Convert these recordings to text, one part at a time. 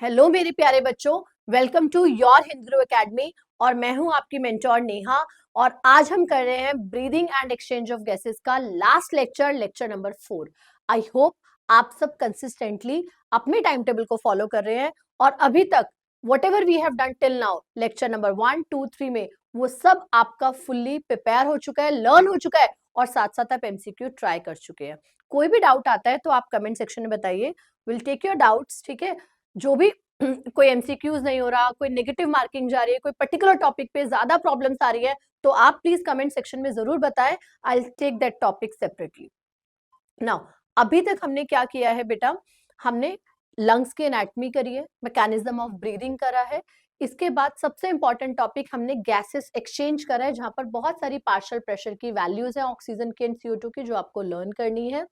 Hello मेरे प्यारे बच्चों, welcome to your Hindu academy. और मैं हूं आपकी मेंटोर नेहा। और आज हम कर रहे हैं breathing and exchange of gases का last lecture, lecture number 4। I hope आप सब कंसिस्टेंटली अपने टाइम टेबल को फॉलो कर रहे हैं और अभी तक whatever we have done till now lecture number 1, 2, 3 में वो सब आपका फुल्ली प्रिपेयर हो चुका है, लर्न हो चुका है और साथ साथ आप एमसीक्यू ट्राई कर चुके हैं। कोई भी डाउट आता है तो आप कमेंट सेक्शन में बताइए, विल टेक योर डाउट्स। ठीक है, जो भी कोई एमसीक्यूज नहीं हो रहा, कोई नेगेटिव मार्किंग जा रही है, कोई पर्टिकुलर टॉपिक पे ज्यादा प्रॉब्लम्स आ रही है तो आप प्लीज कमेंट सेक्शन में जरूर बताएं। I will take that topic separately. Now अभी तक हमने क्या किया है बेटा, हमने लंग्स की एनाटॉमी करी है, मैकेनिज्म ऑफ ब्रीदिंग करा है। इसके बाद सबसे इंपॉर्टेंट टॉपिक हमने गैसेस एक्सचेंज करा है, जहां पर बहुत सारी पार्शियल प्रेशर की वैल्यूज हैं ऑक्सीजन की एंड CO2 की, जो आपको लर्न करनी है।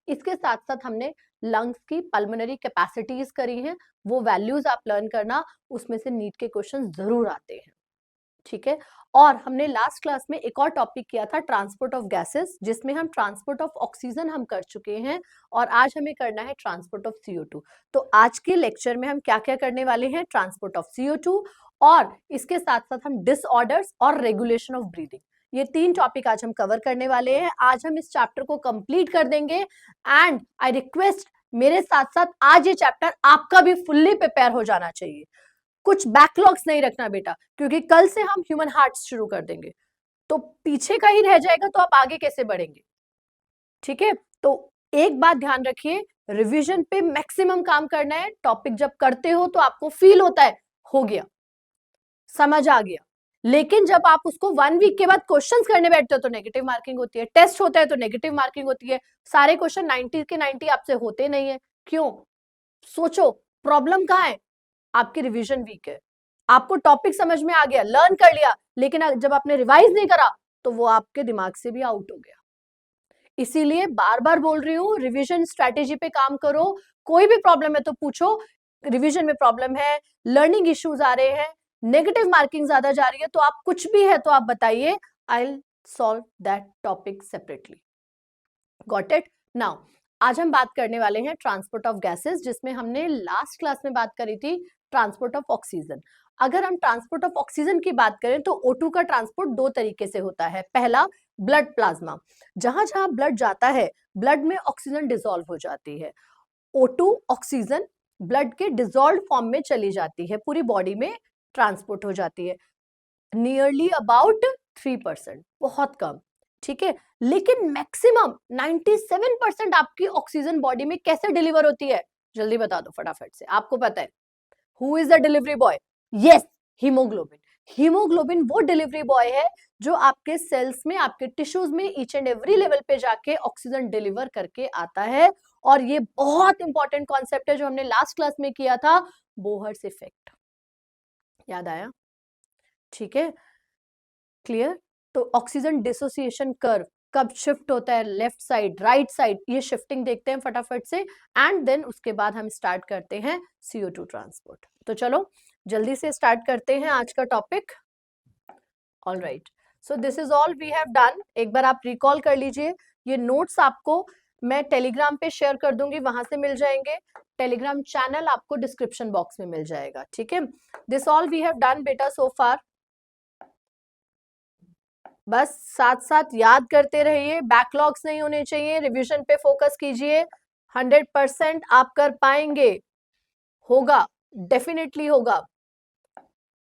इसके साथ साथ हमने लंग्स की पल्मोनरी कैपेसिटीज करी हैं, वो वैल्यूज आप लर्न करना, उसमें से नीट के क्वेश्चन जरूर आते हैं। ठीक है, और हमने लास्ट क्लास में एक और टॉपिक किया था ट्रांसपोर्ट ऑफ गैसेस, जिसमें हम ट्रांसपोर्ट ऑफ ऑक्सीजन हम कर चुके हैं और आज हमें करना है ट्रांसपोर्ट ऑफ CO2। तो आज के लेक्चर में हम क्या क्या करने वाले हैं, ट्रांसपोर्ट ऑफ CO2 और इसके साथ साथ हम डिसऑर्डर्स और रेगुलेशन ऑफ ब्रीदिंग, ये 3 टॉपिक आज हम कवर करने वाले हैं। आज हम इस चैप्टर को कंप्लीट कर देंगे एंड आई रिक्वेस्ट मेरे साथ साथ आज ये चैप्टर आपका भी फुल्ली प्रिपेयर हो जाना चाहिए। कुछ बैकलॉग्स नहीं रखना बेटा, क्योंकि कल से हम ह्यूमन हार्ट शुरू कर देंगे तो पीछे का ही रह जाएगा, तो आप आगे कैसे बढ़ेंगे। ठीक है, तो एक बात ध्यान रखिए, रिवीजन पे मैक्सिमम काम करना है। टॉपिक जब करते हो तो आपको फील होता है हो गया, समझ आ गया, लेकिन जब आप उसको 1 वीक के बाद क्वेश्चंस करने बैठते हो तो नेगेटिव मार्किंग होती है, टेस्ट होता है तो नेगेटिव मार्किंग होती है, सारे क्वेश्चन 90 के 90 आपसे होते नहीं है। क्यों? सोचो, प्रॉब्लम कहाँ है? आपकी रिवीजन वीक है। आपको टॉपिक समझ में आ गया, लर्न कर लिया, लेकिन जब आपने रिवाइज नहीं करा तो वो आपके दिमाग से भी आउट हो गया। इसीलिए बार बार बोल रही हूँ, रिवीजन स्ट्रैटेजी पे काम करो। कोई भी प्रॉब्लम है तो पूछो, रिवीजन में प्रॉब्लम है, लर्निंग इश्यूज आ रहे हैं, नेगेटिव मार्किंग ज्यादा जा रही है, तो आप कुछ भी है तो आप बताइए, I will solve that topic separately. Got it? Now आज हम बात करने वाले हैं ट्रांसपोर्ट ऑफ गैसेस, जिसमें हमने लास्ट क्लास में बात करी थी ट्रांसपोर्ट ऑफ ऑक्सीजन। अगर हम ट्रांसपोर्ट ऑफ ऑक्सीजन की बात करें तो O2 का ट्रांसपोर्ट 2 तरीके से होता है। पहला, ब्लड प्लाज्मा, जहां जहां ब्लड जाता है ब्लड में ऑक्सीजन डिसॉल्व हो जाती है। O2 ऑक्सीजन ब्लड के डिसॉल्व फॉर्म में चली जाती है, पूरी बॉडी में ट्रांसपोर्ट हो जाती है, नियरली अबाउट 3%, बहुत कम। ठीक है, लेकिन मैक्सिमम 97% आपकी ऑक्सीजन बॉडी में कैसे डिलीवर होती है, जल्दी बता दो फटाफट से, आपको पता है। Who is the delivery boy? Yes, haemoglobin. Haemoglobin वो डिलीवरी बॉय है जो आपके सेल्स में, आपके टिश्यूज में ईच एंड एवरी लेवल पे जाके ऑक्सीजन डिलीवर करके आता है। और ये बहुत इंपॉर्टेंट कॉन्सेप्ट है जो हमने लास्ट क्लास में किया था, बोहर्स इफेक्ट। याद आया? ठीक है, क्लियर? तो ऑक्सीजन डिसोसिएशन कर्व कब शिफ्ट होता है, लेफ्ट साइड, राइट साइड, ये शिफ्टिंग देखते हैं फटाफट से एंड देन उसके बाद हम स्टार्ट करते हैं CO2 ट्रांसपोर्ट। तो चलो जल्दी से स्टार्ट करते हैं आज का topic. All right, so this is all we have done. एक बार आप रिकॉल कर लीजिए, ये नोट्स आपको मैं टेलीग्राम पे शेयर कर दूंगी, वहां से मिल जाएंगे। टेलीग्राम चैनल आपको डिस्क्रिप्शन बॉक्स में मिल जाएगा। ठीक है, this all we have done बेटा सो फार। बस साथ साथ याद करते रहिए, बैकलॉग्स नहीं होने चाहिए, रिवीजन पे फोकस कीजिए। 100% आप कर पाएंगे, होगा, डेफिनेटली होगा।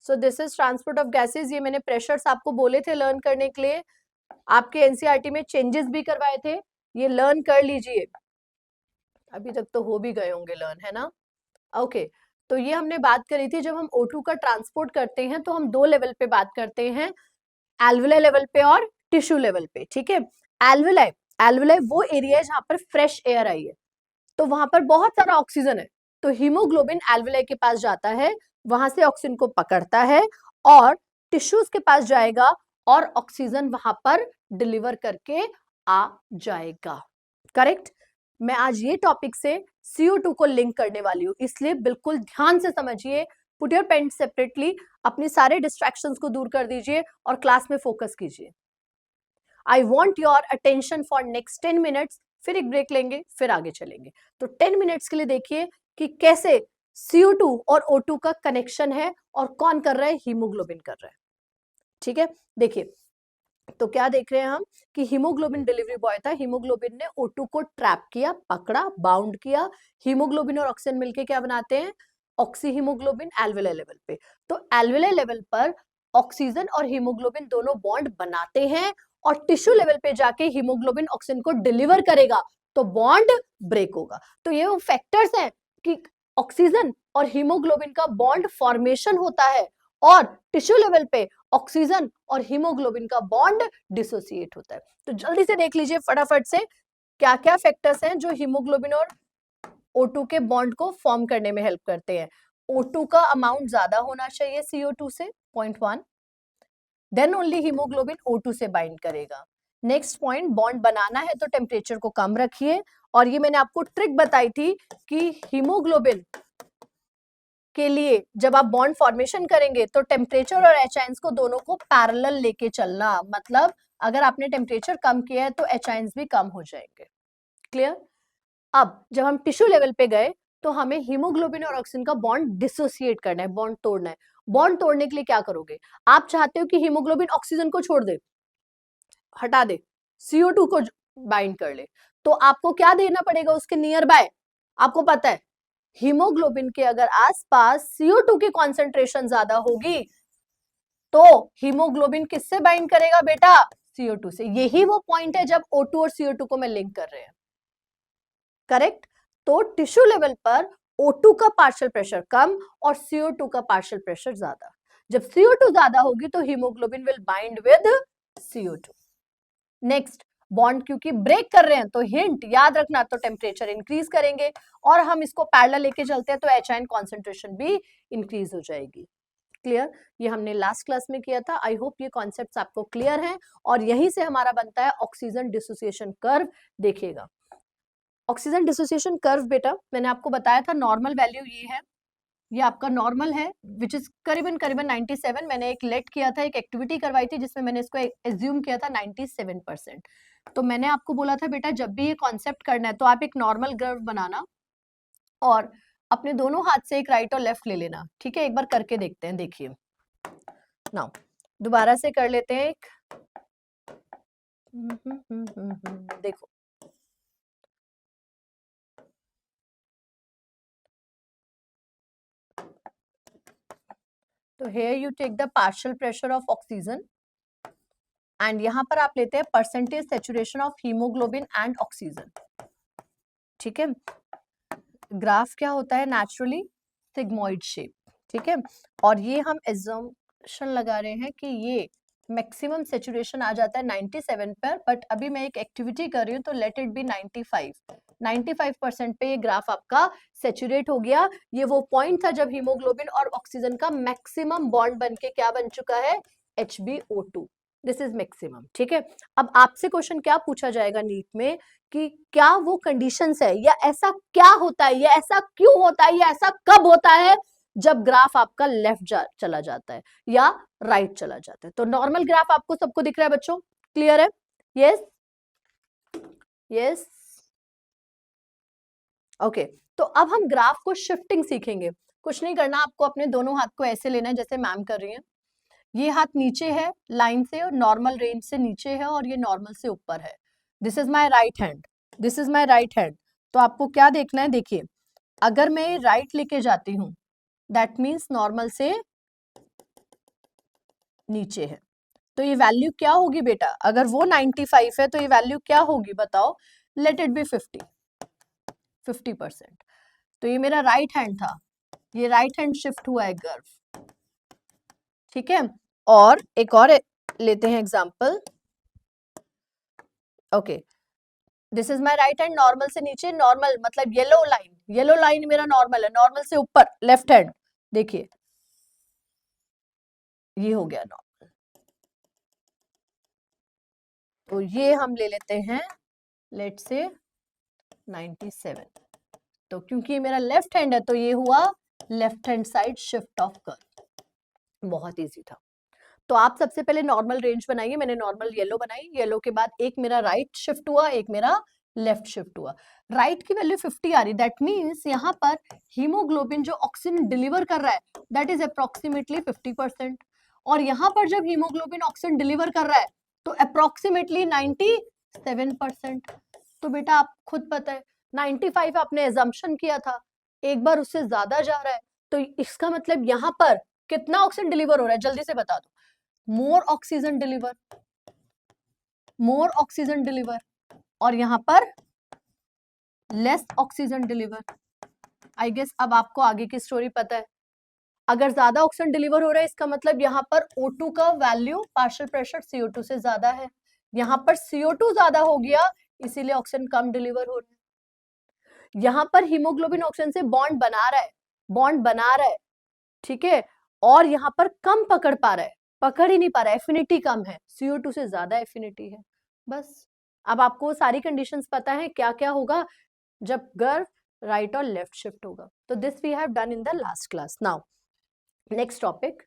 सो this is transport of gases. ये मैंने प्रेशर्स आपको बोले थे लर्न करने के लिए, आपके एनसीईआरटी में चेंजेस भी करवाए थे, ये लर्न कर लीजिए। अभी तक तो हो भी गए होंगे लर्न, है ना? ओके, तो ये हमने बात करी थी, जब हम O2 का ट्रांसपोर्ट करते हैं तो हम 2 लेवल पे बात करते हैं, एल्वुलाई लेवल पे और टिश्यू लेवल पे। ठीक है, एल्वुलाई, एल्वुलाई वो एरिया है जहां पर फ्रेश एयर आई है, तो वहां पर बहुत सारा ऑक्सीजन है, तो हीमोग्लोबिन एल्वुलाई के पास जाता है, वहां से ऑक्सीजन को पकड़ता है और टिश्यूज के पास जाएगा और ऑक्सीजन वहां पर डिलीवर करके आ जाएगा। करेक्ट? मैं आज ये टॉपिक से CO2 को लिंक करने वाली हूँ, इसलिए बिल्कुल ध्यान से समझिए। पुट योर पेन सेपरेटली, अपने सारे डिस्ट्रैक्शंस को दूर कर दीजिए और क्लास में फोकस कीजिए। I want your attention for next 10 minutes, फिर एक ब्रेक लेंगे, फिर आगे चलेंगे। तो 10 मिनट्स के लिए देखिए कि कैसे CO2 और O2 का कनेक्शन है और कौन कर रहा है, हीमोग्लोबिन कर रहा है। ठीक है, देखिए तो क्या देख रहे हैं हम कि हीमोग्लोबिन डिलीवरी बॉय था, हीमोग्लोबिन ने O2 को ट्रैप किया, पकड़ा, बाउंड किया। हीमोग्लोबिन और ऑक्सीजन मिलके क्या बनाते हैं, ऑक्सी हीमोग्लोबिन एल्वेोलार लेवल पे। तो एल्वेोलार लेवल पर ऑक्सीजन और हीमोग्लोबिन दोनों बॉन्ड बनाते हैं और टिश्यू लेवल पे जाके हीमोग्लोबिन ऑक्सीजन को डिलीवर करेगा तो बॉन्ड ब्रेक होगा। तो ये वो फैक्टर्स हैं कि ऑक्सीजन और हीमोग्लोबिन का बॉन्ड फॉर्मेशन होता है और टिश्यू लेवल पे ऑक्सीजन और हीमोग्लोबिन का बॉन्ड डिसोसिएट होता है। तो जल्दी से देख लीजिए फटाफट से क्या क्या फैक्टर्स हैं जो हीमोग्लोबिन और O2 के बॉन्ड को फॉर्म करने में हेल्प करते हैं। O2 का अमाउंट ज्यादा होना चाहिए CO2 से 0.1, देन ओनली हीमोग्लोबिन O2 से बाइंड करेगा। नेक्स्ट पॉइंट, बॉन्ड बनाना है तो टेम्परेचर को कम रखिए। और ये मैंने आपको ट्रिक बताई थी कि हीमोग्लोबिन के लिए जब आप बॉन्ड फॉर्मेशन करेंगे तो टेम्परेचर और H आयंस को दोनों को पैरेलल लेके चलना, मतलब अगर आपने टेम्परेचर कम किया है तो H आयंस भी कम हो जाएंगे। क्लियर? अब जब हम टिश्यू लेवल पे गए तो हमें हीमोग्लोबिन और ऑक्सीजन का बॉन्ड डिसोसिएट करना है, बॉन्ड तोड़ना है। बॉन्ड तोड़ने के लिए क्या करोगे, आप चाहते हो कि हीमोग्लोबिन ऑक्सीजन को छोड़ दे, हटा दे, CO2 को बाइंड कर ले, तो आपको क्या देना पड़ेगा उसके नियर बाय, आपको पता है हीमोग्लोबिन के अगर आसपास CO2 की कॉन्सेंट्रेशन ज्यादा होगी तो हीमोग्लोबिन किससे बाइंड करेगा बेटा, CO2 से। यही वो पॉइंट है जब O2 और CO2 को मैं लिंक कर रहे हैं, करेक्ट। तो टिश्यू लेवल पर O2 का पार्शियल प्रेशर कम और CO2 का पार्शियल प्रेशर ज्यादा। जब CO2 ज्यादा होगी तो haemoglobin will bind with CO2। Next, bond क्योंकि ब्रेक कर रहे हैं तो हिंट याद रखना, तो टेम्परेचर इंक्रीज करेंगे और हम इसको पैरेलल लेके चलते हैं तो H आयन कॉन्सेंट्रेशन भी इंक्रीज हो जाएगी। क्लियर? ये हमने लास्ट क्लास में किया था। आई होप ये कॉन्सेप्ट्स आपको क्लियर हैं और यहीं से हमारा बनता है ऑक्सीजन डिसोसिएशन कर्व। देखिएगा ऑक्सीजन डिसोसिएशन कर्व बेटा मैंने आपको बताया था, नॉर्मल वैल्यू ये है, ये आपका नॉर्मल है विच इज करीबन करीबन 97। मैंने एक लेट किया था, एक एक्टिविटी करवाई थी जिसमें मैंने इसको एज्यूम किया था 97%। तो मैंने आपको बोला था बेटा जब भी ये कॉन्सेप्ट करना है तो आप एक नॉर्मल कर्व बनाना और अपने दोनों हाथ से एक राइट और लेफ्ट ले लेना। ठीक है, एक बार करके देखते हैं, देखिए नाउ दोबारा से कर लेते हैं एक देखो तो here you take the partial pressure of oxygen and यहाँ पर आप लेते हैं percentage saturation of haemoglobin and oxygen. ठीक है, ग्राफ क्या होता है, नेचुरली सिग्मोइड शेप। ठीक है, और ये हम एजम्पशन लगा रहे हैं कि ये मैक्सिमम सैचुरेशन आ जाता है 97 पर, बट अभी मैं एक एक्टिविटी कर रही हूँ तो लेट इट बी 95% पे ये ग्राफ आपका सैचुरेट हो गया। ये वो पॉइंट था जब हीमोग्लोबिन और ऑक्सीजन का मैक्सिमम बॉन्ड बनके क्या बन चुका है, HbO2। This is maximum. ठीक है, अब आपसे क्वेश्चन क्या पूछा जाएगा नीट में कि क्या वो कंडीशंस है या ऐसा क्या होता है या ऐसा क्यों होता है या ऐसा कब होता है जब ग्राफ आपका लेफ्ट चला जाता है या राइट चला जाता है। तो नॉर्मल ग्राफ आपको सबको दिख रहा है बच्चों, क्लियर है? Yes yes okay. तो अब हम ग्राफ को शिफ्टिंग सीखेंगे। कुछ नहीं करना, आपको अपने दोनों हाथ को ऐसे लेना है जैसे मैम कर रही है। ये हाथ नीचे है लाइन से और नॉर्मल रेंज से नीचे है और ये नॉर्मल से ऊपर है। This is my right hand, this is my right hand. तो आपको क्या देखना है, देखिए अगर मैं राइट लेके जाती हूं दैट मीन्स नॉर्मल से नीचे है, तो ये वैल्यू क्या होगी बेटा, अगर वो 95 है तो ये वैल्यू क्या होगी बताओ, लेट इट बी 50%। तो ये मेरा राइट हैंड था, ये राइट हैंड शिफ्ट हुआ है कर्व। ठीक है, और एक और लेते हैं example. Okay, this is my right hand, normal से नीचे, नॉर्मल मतलब येलो लाइन, येलो लाइन मेरा नॉर्मल है, नॉर्मल से ऊपर लेफ्ट हैंड, देखिए ये हो गया नॉर्मल। तो ये हम ले लेते हैं लेट से 97। तो क्योंकि ये मेरा लेफ्ट हैंड है तो ये हुआ left hand side shift of curve. बहुत इजी था। तो आप सबसे पहले नॉर्मल रेंज बनाइए, मैंने नॉर्मल येलो बनाई, येलो के बाद एक मेरा राइट शिफ्ट हुआ, एक मेरा लेफ्ट शिफ्ट हुआ, राइट की वैल्यू 50 आ रही, दैट मीन्स यहाँ पर हीमोग्लोबिन जो ऑक्सीजन डिलीवर कर रहा है दैट इज अप्रोक्सीमेटली 50%, और यहाँ पर जब हीमोग्लोबिन ऑक्सीजन डिलीवर कर रहा है तो अप्रोक्सीमेटली 97%। तो बेटा आप खुद पता है 95 आपने एजम्पशन किया था, एक बार उससे ज्यादा जा रहा है, तो इसका मतलब यहाँ पर कितना ऑक्सीजन डिलीवर हो रहा है, जल्दी से बता दो। More oxygen deliver, more oxygen deliver, और यहाँ पर less oxygen deliver. I guess अब आपको आगे की स्टोरी पता है। अगर ज्यादा ऑक्सीजन डिलीवर हो रहा है इसका मतलब यहाँ पर O2 का वैल्यू पार्शियल प्रेशर CO2 से ज्यादा है, यहाँ पर CO2 ज्यादा हो गया इसीलिए ऑक्सीजन कम डिलीवर हो रहा है। यहाँ पर हीमोग्लोबिन ऑक्सीजन से बॉन्ड बना रहा है, बॉन्ड बना रहा है, ठीक है, और यहाँ पर कम पकड़ पा रहा है, पकड़ ही नहीं पा रहा है, एफिनिटी कम है, CO2 से ज्यादा एफिनिटी है। बस अब आपको सारी कंडीशंस पता है क्या क्या होगा जब गर्व राइट और लेफ्ट शिफ्ट होगा। तो this we have done in the last class. Now next topic,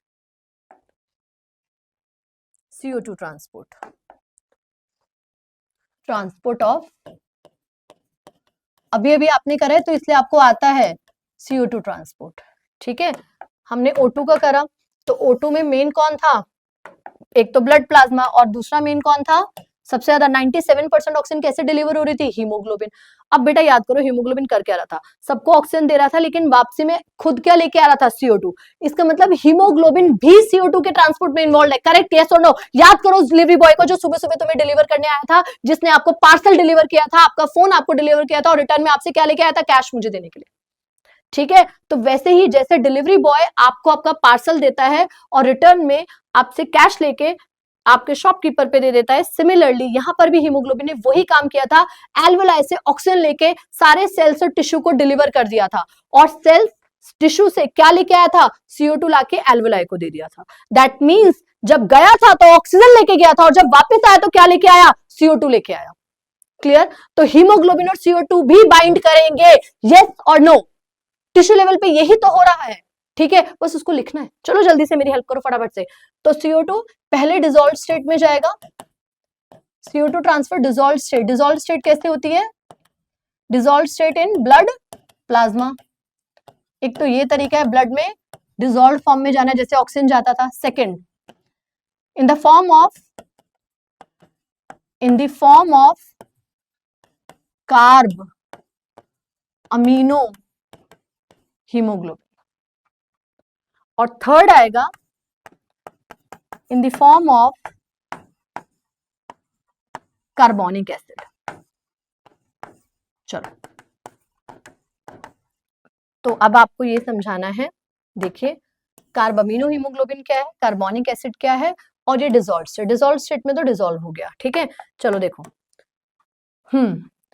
CO2 transport, transport of, अभी अभी आपने करा है तो इसलिए आपको आता है CO2 ट्रांसपोर्ट, ठीक है। हमने O2 का करा, तो O2 में मेन कौन था, एक तो ब्लड प्लाज्मा, और दूसरा मेन कौन था, सबसे ज्यादा 97% ऑक्सीजन कैसे डिलीवर हो रही थी, हीमोग्लोबिन। अब बेटा याद करो हीमोग्लोबिन कर क्या रहा था, सबको ऑक्सीजन दे रहा था लेकिन वापसी में खुद क्या लेके आ रहा था, CO2। इसका मतलब हीमोग्लोबिन भी CO2 के ट्रांसपोर्ट में इन्वॉल्व है, करेक्ट, यस और नो। याद करो उस डिलीवरी बॉय को जो सुबह सुबह तुम्हें डिलीवर करने आया था, जिसने आपको पार्सल डिलीवर किया था, आपका फोन आपको डिलीवर किया था, और रिटर्न में आपसे क्या लेके आया था, कैश मुझे देने के लिए, ठीक है। तो वैसे ही जैसे डिलीवरी बॉय आपको आपका पार्सल देता है और रिटर्न में आपसे कैश लेके आपके शॉपकीपर पे दे देता है, सिमिलरली यहाँ पर भी हीमोग्लोबिन ने वही काम किया था, एल्वेलाई से ऑक्सीजन लेके सारे सेल्स और टिश्यू को डिलीवर कर दिया था, और सेल्स टिश्यू से क्या लेके आया था, CO2 लाके एल्वेलाई को दे दिया था। दैट मीन्स जब गया था तो ऑक्सीजन लेके गया था, और जब वापस आया तो क्या लेके आया, CO2 लेके आया। क्लियर। तो हीमोग्लोबिन और CO2 भी बाइंड करेंगे, यस और नो। टिश्यू लेवल पे यही तो हो रहा है, ठीक है, बस उसको लिखना है। चलो जल्दी से मेरी हेल्प करो फटाफट से। तो CO2 पहले डिसॉल्व स्टेट में जाएगा, CO2 transfer dissolve state, dissolve state कैसे होती है, dissolve state in blood plasma. एक तो ये तरीका है ब्लड में डिसॉल्व फॉर्म में जाना, जैसे ऑक्सीजन जाता था। Second, in the form of carb amino haemoglobin, और थर्ड आएगा इन the form of carbonic acid. चलो तो अब आपको ये समझाना है, देखिए कार्बामिनो हीमोग्लोबिन क्या है, कार्बोनिक एसिड क्या है, और ये डिसॉल्व स्टेट, डिसॉल्व स्टेट में तो डिसॉल्व हो गया, ठीक है। चलो देखो,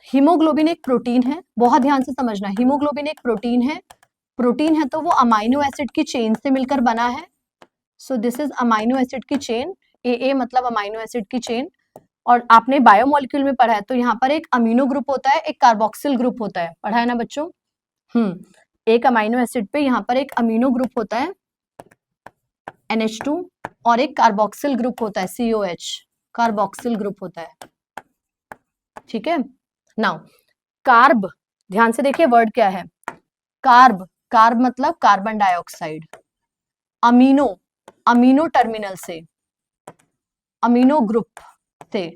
हीमोग्लोबिन एक प्रोटीन है, बहुत ध्यान से समझना, हीमोग्लोबिन एक प्रोटीन है, प्रोटीन है तो वो अमाइनो एसिड की चेन से मिलकर बना है। सो दिस इज अमाइनो एसिड की चेन, AA मतलब अमाइनो एसिड की चेन। और आपने बायोमोलिक्यूल में पढ़ा है तो यहाँ पर एक अमीनो ग्रुप होता है, एक कार्बोक्सिल ग्रुप होता है, पढ़ा है ना बच्चों। एक अमाइनो एसिड पे यहाँ पर एक अमीनो ग्रुप होता है NH2, और एक कार्बोक्सिल ग्रुप होता है COH, कार्बोक्सिल ग्रुप होता है, ठीक है। नाउ कार्ब, ध्यान से देखिए वर्ड क्या है, कार्ब, कार्ब मतलब carbon dioxide, amino, amino terminal से, अमीनो ग्रुप से,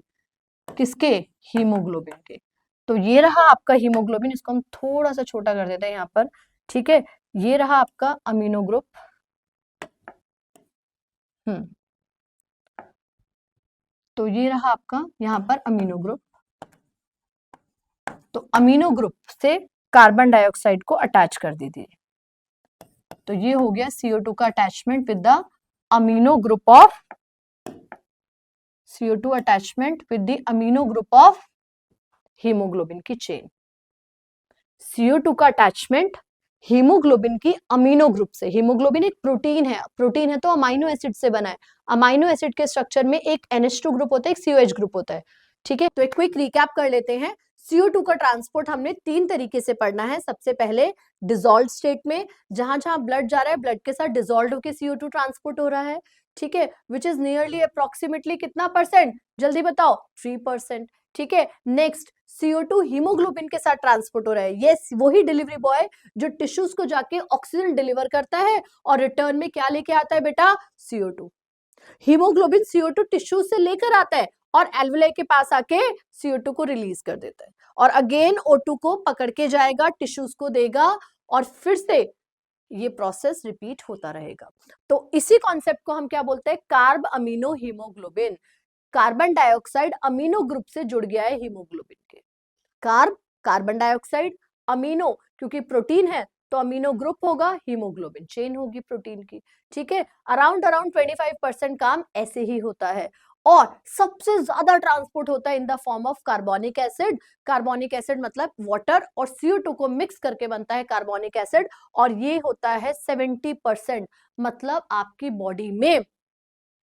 किसके, हीमोग्लोबिन के। तो ये रहा आपका हीमोग्लोबिन, इसको हम थोड़ा सा छोटा कर देते हैं यहाँ पर, ठीक है। ये रहा आपका अमीनो ग्रुप, तो ये रहा आपका यहाँ पर अमीनो ग्रुप। तो अमीनो ग्रुप से कार्बन डाइऑक्साइड को अटैच कर दीजिए, तो ये हो गया CO2 का attachment with the amino group of, CO2 attachment with the amino group of haemoglobin की चेन। CO2 का अटैचमेंट हीमोग्लोबिन की अमीनो ग्रुप से, हीमोग्लोबिन एक प्रोटीन है, प्रोटीन है तो अमाइनो एसिड से बना है, अमाइनो एसिड के स्ट्रक्चर में एक NH2 ग्रुप होता है, एक COH ग्रुप होता है, ठीक है। तो एक क्विक रिकैप कर लेते हैं, CO2 का ट्रांसपोर्ट हमने 3 तरीके से पढ़ना है। सबसे पहले डिसॉल्व स्टेट में, जहां जहां ब्लड जा रहा है ब्लड के साथ डिसॉल्व होकर CO2 ट्रांसपोर्ट हो रहा है, ठीक है, विच इज नियरली अप्रोक्सीमेटली कितना परसेंट, जल्दी बताओ, 3%। ठीक है। नेक्स्ट CO2 हीमोग्लोबिन के साथ ट्रांसपोर्ट हो रहा है, यस वही डिलीवरी बॉय जो टिश्यूज को जाके ऑक्सीजन डिलीवर करता है और रिटर्न में क्या लेके आता है बेटा, CO2। हीमोग्लोबिन CO2 टिश्यू से लेकर आता है और एल्वुलाई के पास आके CO2 को रिलीज कर देता है और अगेन O2 को पकड़ के जाएगा, टिश्यूज को देगा और फिर से ये प्रोसेस रिपीट होता रहेगा। तो इसी कॉन्सेप्ट को हम क्या बोलते हैं, carb amino haemoglobin. Carbon dioxide amino group से जुड़ गया है हीमोग्लोबिन के। कार्ब कार्बन डाइऑक्साइड, अमीनो क्योंकि प्रोटीन है तो अमीनो ग्रुप होगा, हीमोग्लोबिन चेन होगी प्रोटीन की। ठीक है, अराउंड 25% काम ऐसे ही होता है और सबसे ज्यादा ट्रांसपोर्ट होता है इन the form of carbonic acid. Carbonic acid मतलब वाटर और CO2 को मिक्स करके बनता है कार्बोनिक एसिड और ये होता है 70%। मतलब आपकी बॉडी में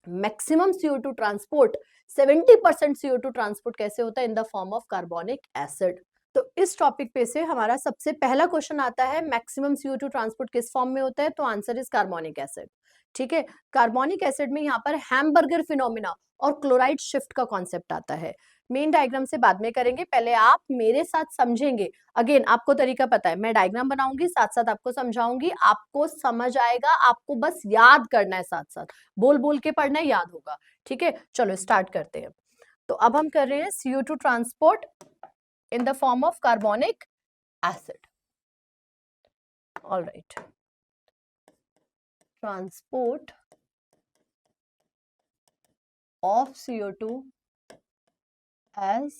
maximum CO2 transport 70% CO2 transport कैसे होता है, इन the form of carbonic acid. तो इस टॉपिक पे से हमारा सबसे पहला क्वेश्चन आता है, मैक्सिमम CO2 ट्रांसपोर्ट किस फॉर्म में होता है, तो आंसर इज कार्बोनिक एसिड। ठीक है, कार्बोनिक एसिड में यहाँ पर हैमबर्गर फिनोमिना और क्लोराइड शिफ्ट का कॉन्सेप्ट आता है। मेन डायग्राम से बाद में करेंगे, पहले आप मेरे साथ समझेंगे। अगेन आपको तरीका पता है, मैं डायग्राम बनाऊंगी साथ साथ आपको समझाऊंगी, आपको समझ आएगा, आपको बस याद करना है, साथ साथ बोल बोल के पढ़ना है, याद होगा। ठीक है, चलो स्टार्ट करते हैं। तो अब हम कर रहे हैं CO2 transport in the form of carbonic acid. All right. Transport of CO2 as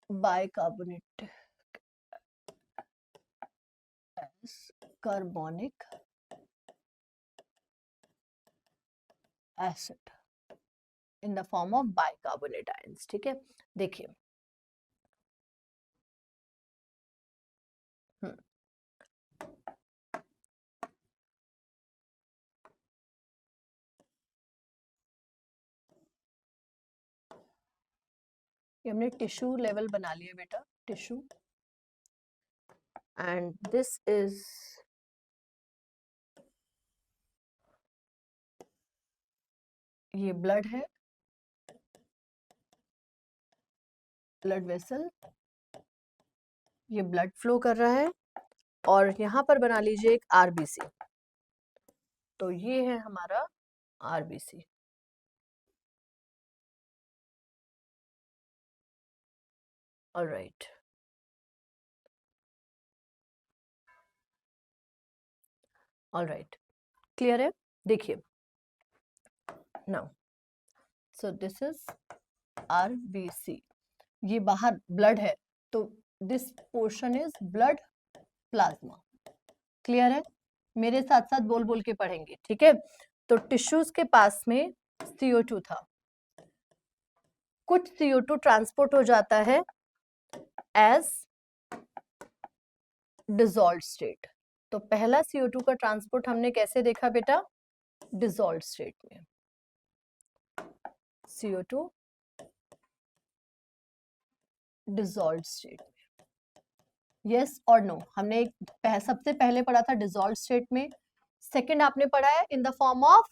bicarbonate as carbonic acid in the form of bicarbonate ions। ठीक है, देखिए ये हमने टिश्यू लेवल बना लिया बेटा, टिश्यू, एंड दिस इज ये ब्लड है, ब्लड वेसल, ये ब्लड फ्लो कर रहा है और यहां पर बना लीजिए एक RBC। तो ये है हमारा RBC। ऑलराइट, ऑलराइट, क्लियर है। देखिए now, so this is RBC, ये बाहर ब्लड है तो this portion is blood plasma. Clear है, मेरे साथ साथ बोल बोल के पढ़ेंगे। ठीक है, तो टिश्यूज के पास में CO2 था, कुछ CO2 ट्रांसपोर्ट हो जाता है एज डिसॉल्व्ड स्टेट। तो पहला CO2 का ट्रांसपोर्ट हमने कैसे देखा बेटा, डिसॉल्व्ड स्टेट में। CO2 डिसॉल्व्ड स्टेट में, यस और नो। हमने सबसे पहले पढ़ा था डिसॉल्व्ड स्टेट में, सेकंड आपने पढ़ा है इन the form of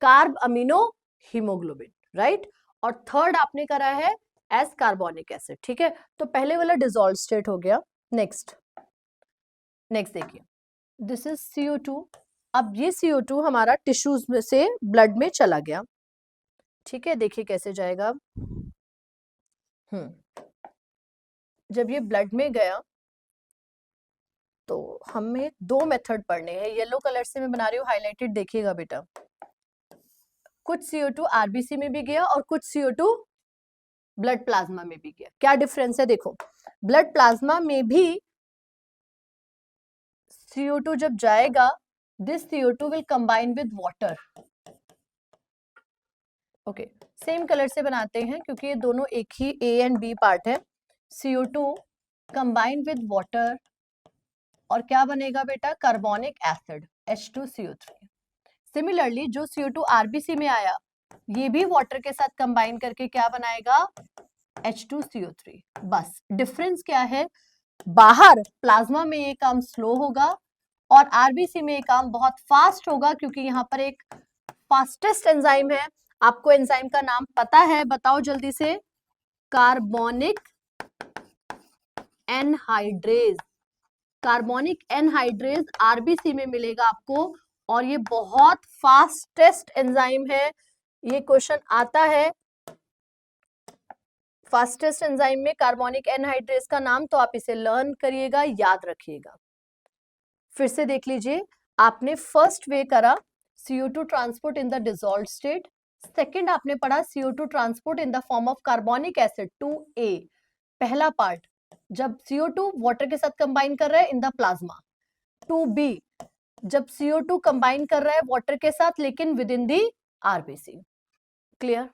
carb amino haemoglobin, right, और थर्ड आपने करा है एज कार्बोनिक एसिड। ठीक है, तो पहले वाला डिसॉल्व्ड स्टेट हो गया। नेक्स्ट देखिए, दिस इज CO2। अब ये CO2 हमारा टिश्यूज में से ब्लड में चला गया। ठीक है, देखिए कैसे जाएगा। जब ये ब्लड में गया तो हमें दो मेथड पढ़ने हैं, येलो कलर से मैं बना रही हूँ हाईलाइटेड, देखिएगा बेटा। कुछ CO2 RBC में भी गया और कुछ CO2 ब्लड प्लाज्मा में भी गया। क्या डिफरेंस है, देखो ब्लड प्लाज्मा में भी CO2 जब जाएगा, this CO2 will combine with water. Okay, same colour से बनाते हैं क्योंकि ये दोनों एक ही A एंड B पार्ट है। CO2 कंबाइन विद वाटर और क्या बनेगा बेटा, कार्बोनिक एसिड H2CO3। सिमिलरली जो CO2 RBC में आया, ये भी वाटर के साथ कंबाइन करके क्या बनाएगा, H2CO3। बस डिफरेंस क्या है, बाहर प्लाज्मा में ये काम स्लो होगा और RBC में ये काम बहुत फास्ट होगा क्योंकि यहाँ पर एक फास्टेस्ट एंजाइम है आपको एंजाइम का नाम पता है? बताओ जल्दी से। Carbonic anhydrase. Carbonic anhydrase RBC में मिलेगा आपको, और ये बहुत फास्टेस्ट एंजाइम है। ये क्वेश्चन आता है फास्टेस्ट एंजाइम में कार्बोनिक एनहाइड्रेज का नाम, तो आप इसे लर्न करिएगा, याद रखिएगा। फिर से देख लीजिए, आपने फर्स्ट वे करा CO2 transport in the dissolved state, second आपने पढ़ा CO2 transport in the form of carbonic acid 2A। पहला पार्ट जब CO2 वाटर के साथ कंबाइन कर रहा है इन द प्लाज्मा, 2B जब CO2 कंबाइन कर रहा है वाटर के साथ लेकिन with in the RBC. Clear?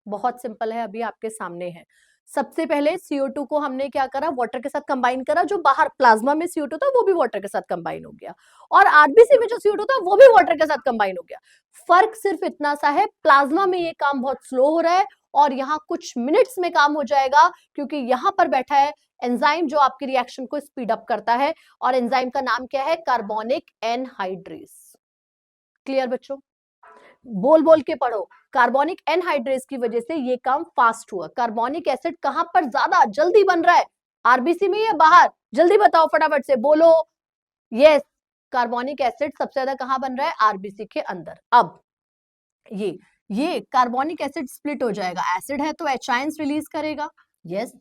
बहुत सिंपल है, अभी आपके सामने है। सबसे पहले CO2 को हमने क्या करा, वाटर के साथ कंबाइन करा, जो बाहर प्लाज्मा में CO2 था वो भी वाटर के साथ कंबाइन हो गया, और आरबीसी में जो CO2 था वो भी वाटर के साथ कंबाइन हो गया। फर्क सिर्फ इतना सा है, प्लाज्मा में ये काम बहुत स्लो हो रहा है और यहाँ कुछ मिनट्स में काम हो जाएगा, क्योंकि यहाँ पर बैठा है एंजाइम जो आपकी रिएक्शन को स्पीड अप करता है, और एंजाइम का नाम क्या है? Carbonic anhydrase. क्लियर बच्चों? बोल बोल के पढ़ो। कार्बोनिक एनहाइड्रेज की वजह से ये काम फास्ट हुआ। कार्बोनिक एसिड कहां पर ज्यादा जल्दी बन रहा है? आरबीसी में या बाहर? जल्दी बताओ, फटाफट से बोलो। यस, कार्बोनिक एसिड सबसे ज्यादा कहां बन रहा है? आरबीसी के अंदर। अब ये कार्बोनिक एसिड स्प्लिट हो जाएगा, एसिड है तो एच आयंस रिलीज करेगा, यस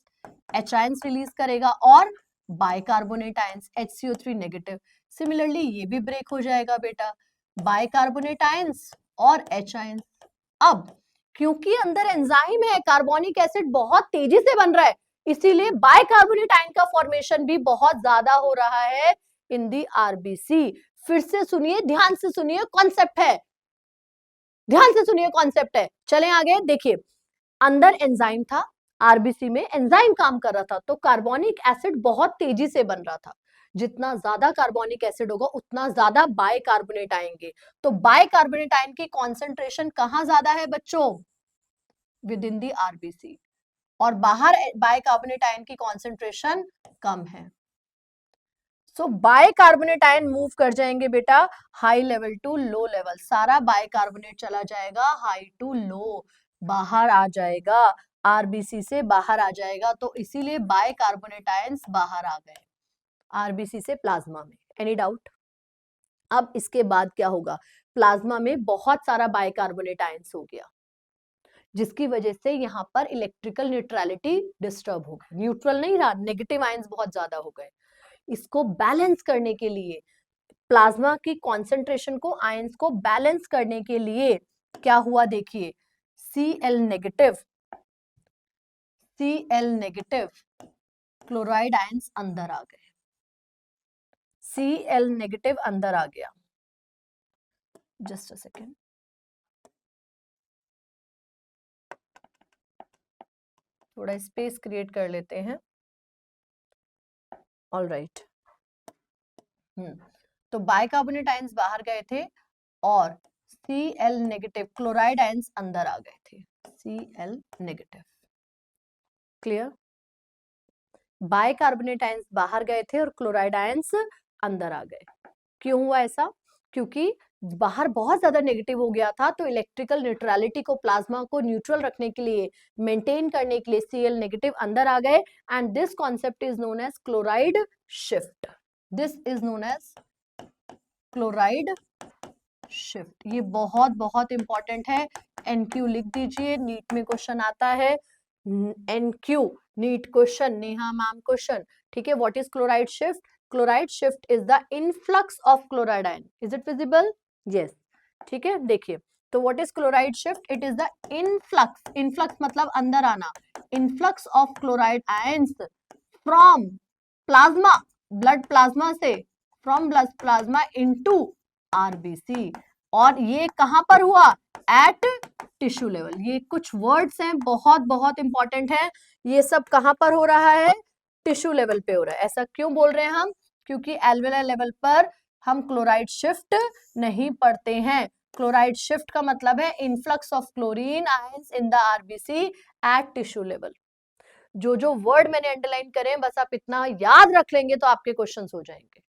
एच आयंस रिलीज करेगा, और bicarbonate ions HCO3 negative. Similarly ये भी ब्रेक हो जाएगा बेटा, बाइकार्बोनेट आयंस और एच आयंस। अब क्योंकि अंदर एंजाइम है, कार्बोनिक एसिड बहुत तेजी से बन रहा है, इसीलिए बाइकार्बोनेट आयन का फॉर्मेशन भी बहुत ज्यादा हो रहा है इन दी आरबीसी। फिर से सुनिए, ध्यान से सुनिए, कॉन्सेप्ट है, ध्यान से सुनिए, कॉन्सेप्ट है। चलें आगे, देखिए अंदर एंजाइम था, आरबीसी में एंजाइम काम कर रहा था, तो कार्बोनिक एसिड बहुत तेजी से बन रहा था। जितना ज्यादा कार्बोनिक एसिड होगा उतना ज्यादा बाइकार्बोनेट आएंगे, तो बाइकार्बोनेट आयन की कॉन्सेंट्रेशन कहां ज्यादा है बच्चों? विद इन दी आरबीसी, और बाहर बाइकार्बोनेट आयन की कॉन्सेंट्रेशन कम है। सो बाइकार्बोनेट आयन मूव कर जाएंगे बेटा high level to low level, सारा बाइकार्बोनेट चला जाएगा हाई टू लो, बाहर आ जाएगा, आरबीसी से बाहर आ जाएगा, तो इसीलिए बाइकार्बोनेट आयंस बाहर आ गए आरबीसी से प्लाज्मा में। Any doubt? अब इसके बाद क्या होगा? प्लाज्मा में बहुत सारा बाइकार्बोनेट आयंस हो गया, जिसकी वजह से यहाँ पर इलेक्ट्रिकल न्यूट्रलिटी डिस्टर्ब हो गई, न्यूट्रल नहीं रहा, नेगेटिव आयंस बहुत ज्यादा हो गए। इसको बैलेंस करने के लिए, प्लाज्मा की कॉन्सेंट्रेशन को, आयंस को बैलेंस करने के लिए क्या हुआ देखिए, Cl नेगेटिव क्लोराइड आयंस अंदर आ गए, Cl नेगेटिव अंदर आ गया। जस्ट अ सेकेंड, थोड़ा स्पेस क्रिएट कर लेते हैं। ऑल राइट, तो बाइकार्बोनेट आयंस बाहर गए थे और Cl नेगेटिव क्लोराइड आयंस अंदर आ गए थे, Cl negative. Clear? Bicarbonate ions बाहर गए थे और क्लोराइड आयंस अंदर आ गए। क्यों हुआ ऐसा? क्योंकि बाहर बहुत ज्यादा नेगेटिव हो गया था, तो इलेक्ट्रिकल न्यूट्रलिटी को, प्लाज्मा को न्यूट्रल रखने के लिए, मेंटेन करने के लिए Cl नेगेटिव अंदर आ गए, and this concept is known as chloride shift. This is known as chloride shift. ये बहुत बहुत इंपॉर्टेंट है, एनक्यू लिख दीजिए, नीट में क्वेश्चन आता है, एनक्यू NEET question, Neha ma'am question, ठीक है। What is chloride shift? Chloride shift is the influx of chloride ion. Is it visible? Yes, ठीक है। देखिए, तो what is chloride shift? It is the influx, influx मतलब अंदर आना, influx of chloride ions from plasma, blood plasma से, from blood plasma into RBC, और ये कहां पर हुआ? At tissue level. ये कुछ वर्ड्स हैं, बहुत बहुत इंपॉर्टेंट है, ये सब कहां पर हो रहा है? टिश्यू लेवल पे हो रहा है। ऐसा क्यों बोल रहे हैं हम? क्योंकि एल्वेलर लेवल पर हम क्लोराइड शिफ्ट नहीं पढ़ते हैं। क्लोराइड शिफ्ट का मतलब है influx of chlorine ions in the RBC at tissue level. जो जो वर्ड मैंने अंडरलाइन करे हैं, बस आप इतना याद रख लेंगे तो आपके क्वेश्चंस हो जाएंगे।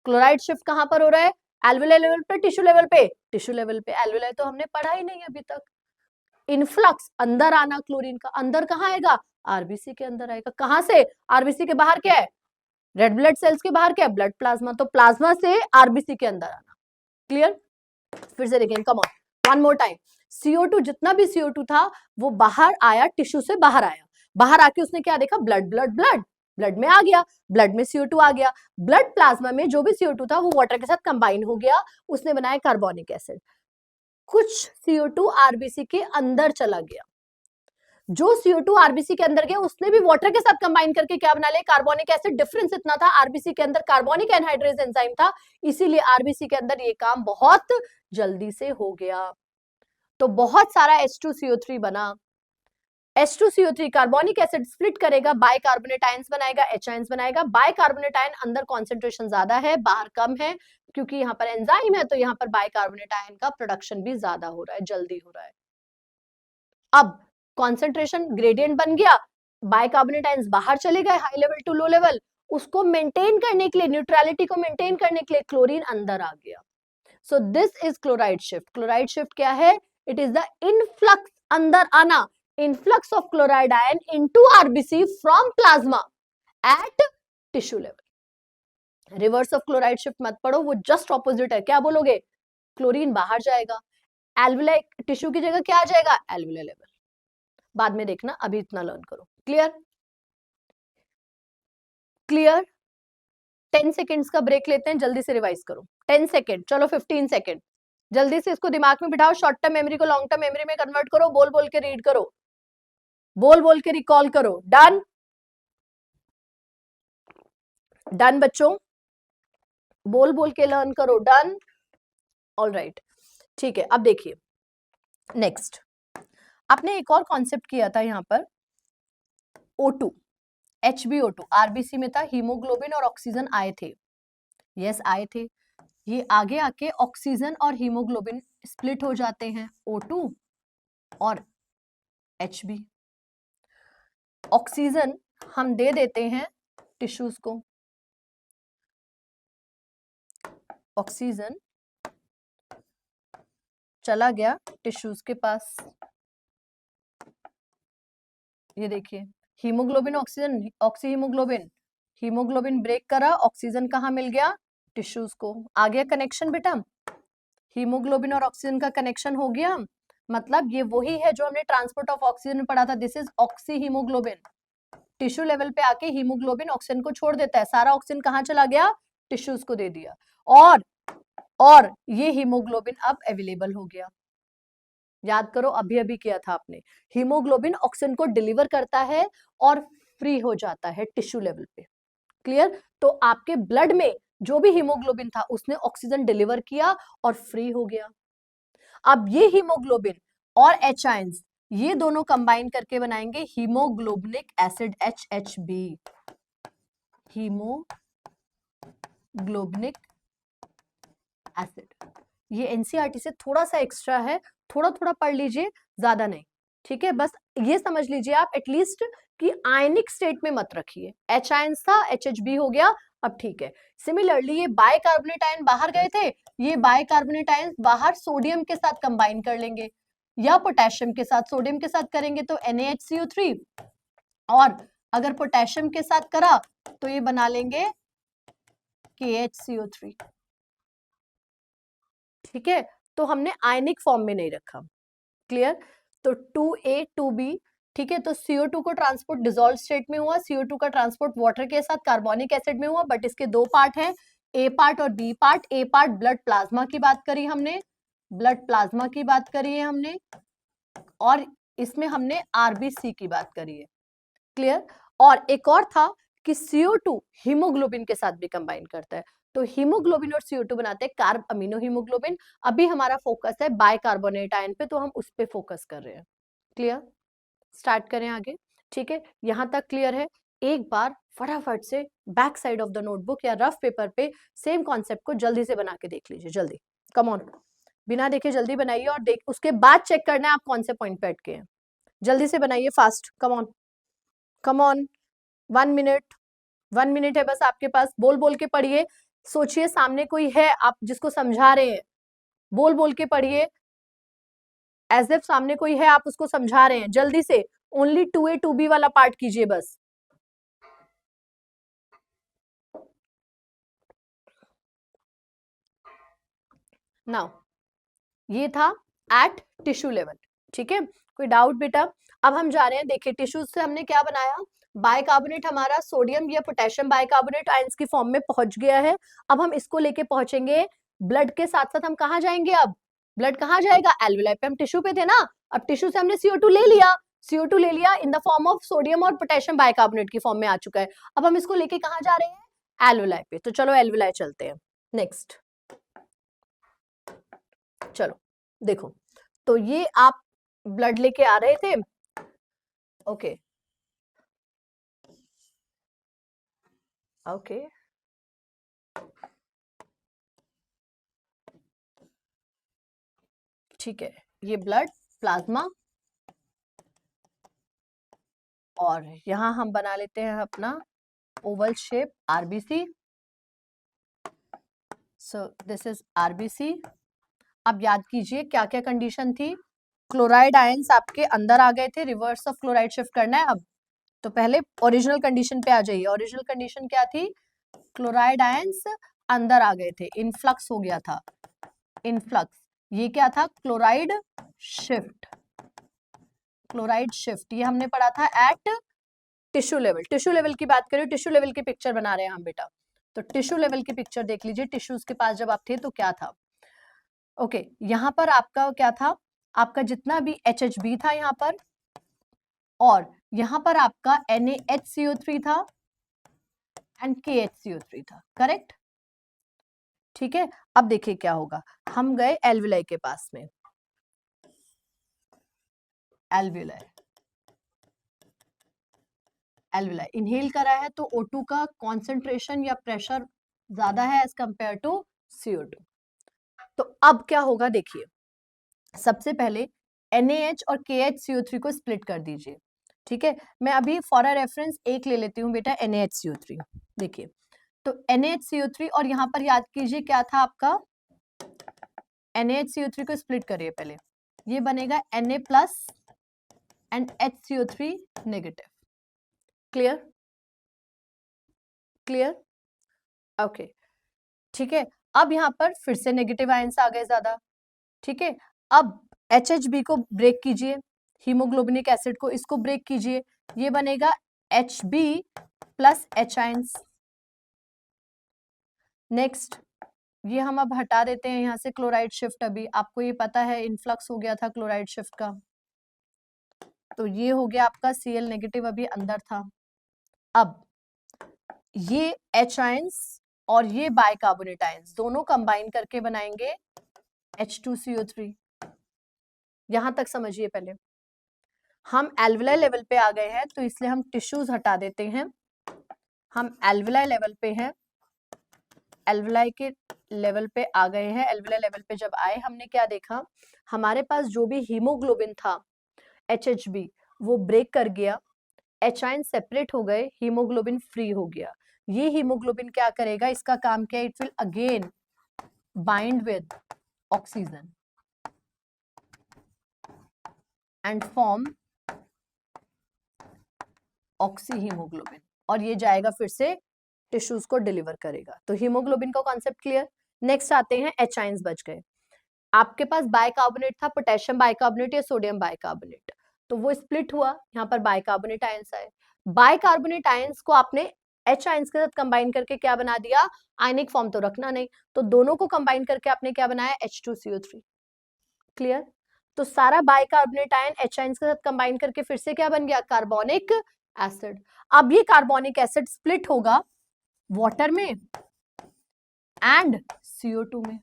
क्लोराइड शिफ्ट कहां पर हो रहा है? एल्वेलर लेवल पे, टिश्यू लेवल पे? टिश्यू लेवल पे। एल्वेलर तो हमने पढ़ा ही नहीं अभी तक, इनफ्लक्स अंदर आना क्लोरीन का, अंदर कहाँ आएगा, आरबीसी के अंदर आएगा। कहां से, आरबीसी के बाहर क्या है, रेड ब्लड सेल्स के बाहर क्या है, ब्लड प्लाज्मा, तो प्लाज्मा से आरबीसी के अंदर आना। क्लियर, फिर से देखें, come on, one more time. CO2, जितना भी CO2 था वो बाहर आया, टिश्यू से बाहर आया, बाहर आके उसने क्या देखा, ब्लड ब्लड ब्लड, ब्लड में आ गया, ब्लड में CO2 आ गया, ब्लड प्लाज्मा में जो भी CO2 था वो वाटर के साथ कंबाइन हो गया, उसने बनाया कार्बोनिक एसिड। कुछ CO2 आरबीसी के अंदर चला गया, जो CO2 आरबीसी के अंदर गया उसने भी वाटर के साथ कंबाइन करके क्या बना लिया, कार्बोनिक एसिड। डिफरेंस इतना था, आरबीसी के अंदर कार्बोनिक एनहाइड्रेज एंजाइम था, इसीलिए आरबीसी के अंदर ये काम बहुत जल्दी से हो गया। तो बहुत सारा H2CO3 बना। H2CO3 कार्बोनिक एसिड स्प्लिट करेगा, बाइकार्बोनेट आयंस बनाएगा, H आयंस बनाएगा। बाइकार्बोनेट आयन अंदर कॉन्सेंट्रेशन ज्यादा है, बाहर कम है, क्योंकि यहाँ पर एंजाइम है, तो यहाँ पर बाइकार्बोनेट आयन का प्रोडक्शन भी ज्यादा हो रहा है, जल्दी हो रहा है। अब कॉन्सेंट्रेशन ग्रेडियंट बन गया, बाइकार्बोनेट आयंस बाहर चले गए, high level to low level, उसको मेंटेन करने के लिए, न्यूट्रलिटी को मेंटेन करने के लिए क्लोरीन अंदर आ गया। So this is chloride shift. Chloride shift क्या है, इट इज द इनफ्लक्स, अंदर आना, influx of chloride ion into RBC from plasma at tissue level. Reverse of chloride shift मत पढ़ो, वो जस्ट ऑपोजिट है। क्या बोलोगे, क्लोरीन बाहर जाएगा, एल्वियोलाई टिश्यू की जगह क्या आ जाएगा, एल्वियोलाई लेवल। बाद में देखना, अभी इतना लर्न करो। Clear, clear. 10 सेकेंड्स का ब्रेक लेते हैं, जल्दी से रिवाइज करो। 10 सेकेंड, चलो 15 सेकेंड, जल्दी से इसको दिमाग में बिठाओ, शॉर्ट टर्म मेमोरी को लॉन्ग टर्म मेमोरी में कन्वर्ट करो, बोल बोल के रीड करो, बोल बोल के रिकॉल करो। डन, डन बच्चों, बोल बोल के लर्न करो। डन, ऑल राइट, ठीक है। अब देखिए नेक्स्ट, आपने एक और कॉन्सेप्ट किया था यहाँ पर, O2, HbO2 आरबीसी में था, हीमोग्लोबिन और ऑक्सीजन आए थे, यस आए थे। ये आगे आके ऑक्सीजन और हीमोग्लोबिन स्प्लिट हो जाते हैं, O2 और Hb। ऑक्सीजन हम दे देते हैं टिश्यूज को, ऑक्सीजन चला गया टिश्यूज के पास, ये देखिए haemoglobin oxygen, oxy haemoglobin, haemoglobin break करा, ऑक्सीजन कहाँ मिल गया, टिश्यूज को। आ गया कनेक्शन बेटा, हीमोग्लोबिन और ऑक्सीजन का कनेक्शन हो गया, मतलब ये वही है जो हमने ट्रांसपोर्ट ऑफ ऑक्सीजन में पढ़ा था, this is oxy haemoglobin. Tissue level पे आके हीमोग्लोबिन ऑक्सीजन को छोड़ देता है, सारा ऑक्सीजन कहाँ चला गया, टिश्यूज को दे दिया, और ये हीमोग्लोबिन अब अवेलेबल हो गया। याद करो, अभी अभी किया था आपने, हीमोग्लोबिन ऑक्सीजन को डिलीवर करता है और फ्री हो जाता है टिश्यू लेवल पे। क्लियर, तो आपके ब्लड में जो भी हीमोग्लोबिन था उसने ऑक्सीजन डिलीवर किया और फ्री हो गया। अब ये हीमोग्लोबिन और H आयंस, ये दोनों कंबाइन करके बनाएंगे haemoglobinic acid HHB, haemoglobinic acid. ये एनसीईआरटी से थोड़ा सा एक्स्ट्रा है, थोड़ा थोड़ा पढ़ लीजिए, ज्यादा नहीं, ठीक है। बस ये समझ लीजिए आप एटलीस्ट कि आयनिक स्टेट में मत रखिए, H आयंस था, HHB हो गया, अब ठीक है। सिमिलरली ये बाइकार्बोनेट आयन बाहर गए थे, ये बाइकार्बोनेट आयन बाहर सोडियम के साथ कंबाइन कर लेंगे या पोटेशियम के साथ, सोडियम के साथ करेंगे तो NaHCO3, और अगर पोटेशियम के साथ करा तो ये बना लेंगे KHCO3, ठीक है। तो हमने आयनिक फॉर्म में नहीं रखा। क्लियर, तो 2A 2B, ठीक है। तो CO2 को ट्रांसपोर्ट डिसॉल्व स्टेट में हुआ, CO2 का ट्रांसपोर्ट वाटर के साथ कार्बोनिक एसिड में हुआ, बट इसके दो पार्ट हैं, A पार्ट और B part. A part blood plasma की बात करी हमने, ब्लड प्लाज्मा की बात करी है हमने, और इसमें हमने आरबीसी की बात करी है। क्लियर, और एक और था कि CO2 हीमोग्लोबिन के साथ भी कंबाइन करता है, तो हीमोग्लोबिन और CO2 बनाते हैं कार्ब अमीनो हीमोग्लोबिन। अभी हमारा फोकस है बाइकार्बोनेट आयन पे, तो हम उस पे फोकस कर रहे हैं। क्लियर, स्टार्ट करें आगे, ठीक है। यहां तक क्लियर है। एक बार फटाफट से back side of the notebook या रफ पेपर पे सेम कॉन्सेप्ट को जल्दी से बना के देख लीजिए, जल्दी, कम ऑन, बिना देखे जल्दी बनाइए, और देख उसके बाद चेक करना है आप कौन से पॉइंट पे अटके हैं। जल्दी से बनाइए, fast, come on, come on. 1 minute, 1 minute है बस आपके पास, बोल बोल के पढ़िए, सोचिए सामने कोई है आप जिसको समझा रहे हैं, बोल बोल के पढ़िए, एज इफ सामने कोई है, आप उसको समझा रहे हैं, जल्दी से ओनली 2A 2B वाला पार्ट कीजिए बस। नाउ ये था एट टिश्यू लेवल, ठीक है, कोई डाउट बेटा? अब हम जा रहे हैं, देखिए टिश्यूज से हमने क्या बनाया, बाइकार्बोनेट, हमारा सोडियम या पोटेशियम बाइकार्बोनेट आयंस की फॉर्म में पहुंच गया है। अब हम इसको लेके पहुंचेंगे ब्लड के साथ साथ, हम कहाँ जाएंगे अब, ब्लड कहाँ जाएगा, एल्वुलाई पे, हम टिश्यू पे थे ना, अब टिश्यू से हमने CO2 ले लिया, CO2 ले लिया इन द फॉर्म ऑफ सोडियम और पोटेशियम बाइकार्बोनेट की फॉर्म में आ चुका है। अब हम इसको लेके कहाँ जा रहे हैं, एल्वुलाई पे, तो चलो एल्वुलाई चलते हैं। नेक्स्ट चलो देखो, तो ये आप ब्लड लेके आ रहे थे, ओके ओके, ठीक है, ये ब्लड प्लाज्मा, और यहां हम बना लेते हैं अपना Oval shape RBC, so this is RBC. अब याद कीजिए क्या क्या कंडीशन थी, क्लोराइड आयंस आपके अंदर आ गए थे, रिवर्स ऑफ क्लोराइड शिफ्ट करना है अब, तो पहले ओरिजिनल कंडीशन पे आ जाइए। ओरिजिनल कंडीशन क्या थी, क्लोराइड आयंस अंदर आ गए थे, इनफ्लक्स हो गया था, इनफ्लक्स, ये क्या था, क्लोराइड शिफ्ट, क्लोराइड शिफ्ट, ये हमने पढ़ा था at tissue level. Tissue level की बात करें, टिश्यू लेवल की पिक्चर बना रहे हैं हम बेटा, तो टिश्यू लेवल की पिक्चर देख लीजिए, टिश्यूज के पास जब आप थे तो क्या था, ओके यहाँ पर आपका क्या था, आपका जितना भी HHB था यहाँ पर, और यहाँ पर आपका NaHCO3 था एंड KHCO3 था, करेक्ट, ठीक है। अब देखिए क्या होगा, हम गए एल्वुलाई के पास में, एल्वुलाई, एल्वुलाई इनहेल करा है तो O2 का कॉन्सेंट्रेशन या प्रेशर ज्यादा है एज कंपेयर टू CO2। तो अब क्या होगा देखिए, सबसे पहले NaH और KHCO3 को स्प्लिट कर दीजिए, ठीक है। मैं अभी फॉर अ रेफरेंस एक ले लेती हूँ बेटा, NaHCO3, देखिए, तो NaHCO3, और यहाँ पर याद कीजिए क्या था आपका, NaHCO3 को स्प्लिट करिए पहले, ये बनेगा Na plus and HCO3 negative, clear, clear, okay, ठीक है। अब यहाँ पर फिर से नेगेटिव आयंस आ गए ज्यादा, ठीक है। अब HHB को ब्रेक कीजिए, हीमोग्लोबिनिक एसिड को, इसको ब्रेक कीजिए, ये बनेगा HB plus H ions. Next, ये हम अब हटा देते हैं यहाँ से क्लोराइड शिफ्ट, अभी आपको ये पता है इनफ्लक्स हो गया था क्लोराइड शिफ्ट का, तो ये हो गया आपका Cl नेगेटिव, अभी अंदर था। अब ये H आयंस और ये बाइकार्बोनेट आयंस दोनों कंबाइन करके बनाएंगे H2CO3, यहां तक समझिए पहले। हम एल्वुलाई लेवल पे आ गए हैं तो इसलिए हम टिश्यूज हटा देते हैं, हम एल्वुलाई लेवल पे हैं, एल्वुलाई के लेवल पे आ गए हैं। एल्वुलाई लेवल पे जब आए, हमने क्या देखा, हमारे पास जो भी हीमोग्लोबिन था HHB वो ब्रेक कर गया, H आयन सेपरेट हो गए, हीमोग्लोबिन फ्री हो गया। ये हीमोग्लोबिन क्या करेगा, इसका काम क्या है, it will again bind with oxygen and form oxy haemoglobin, और ये जाएगा फिर से टिश्यूज को डिलीवर करेगा। तो हीमोग्लोबिन का कॉन्सेप्ट क्लियर। नेक्स्ट आते हैं H आयंस बच गए, आपके पास बाइकार्बोनेट था, पोटेशियम बाइकार्बोनेट या सोडियम बाइकार्बोनेट, तो वो स्प्लिट हुआ, यहाँ पर बाइकार्बोनेट आयंस आए। बाइकार्बोनेट आयंस को आपने H आयंस के साथ कंबाइन करके क्या बना दिया, आयनिक फॉर्म तो रखना नहीं, तो दोनों को कंबाइन करके आपने क्या बनाया, H2CO3, क्लियर। तो सारा बाइकार्बोनेट आयन H आयंस के साथ कंबाइन करके फिर से क्या बन गया, कार्बोनिक एसिड। अब ये कार्बोनिक एसिड स्प्लिट होगा वाटर में एंड CO2 में।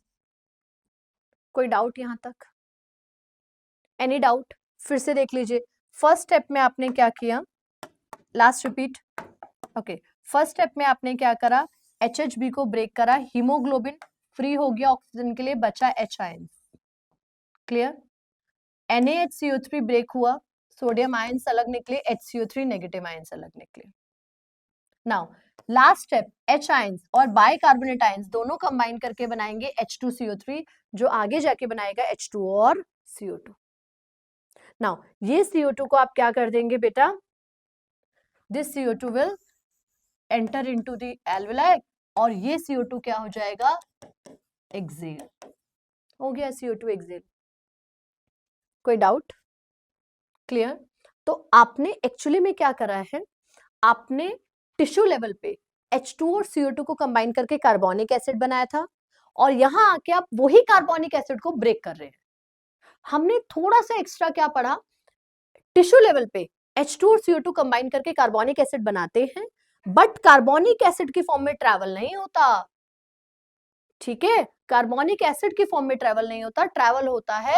कोई डाउट यहां तक, एनी डाउट? फिर से देख लीजिए, फर्स्ट स्टेप में आपने क्या किया, last repeat, okay, first step में आपने क्या करा, HHB को ब्रेक करा, हीमोग्लोबिन फ्री हो गया ऑक्सीजन के लिए, बचा H ions, clear. NaHCO3 break हुआ, सोडियम आयंस अलग निकले, HCO3 नेगेटिव आयंस अलग निकले। Now last step, H ions और बाइकार्बोनेट आयंस दोनों कंबाइन करके बनाएंगे H2CO3, जो आगे जाके बनाएगा H2 और CO2, नाउ ये CO2 को आप क्या कर देंगे बेटा, this CO2 will enter into the alveoli और ये CO2 क्या हो जाएगा, एक्सेल। हो गया CO2 एक्सेल। कोई डाउट? क्लियर? तो आपने एक्चुअली में क्या करा है, आपने टिश्यू लेवल पे H2 और CO2 को कंबाइन करके कार्बोनिक एसिड बनाया था और यहां आके आप वही कार्बोनिक एसिड को ब्रेक कर रहे हैं। हमने थोड़ा सा एक्स्ट्रा क्या पढ़ा, टिश्यू लेवल पे H2 और CO2 कंबाइन करके कार्बोनिक एसिड बनाते हैं, बट कार्बोनिक एसिड की फॉर्म में ट्रैवल नहीं होता। ठीक है, कार्बोनिक एसिड की फॉर्म में ट्रैवल नहीं होता, ट्रैवल होता है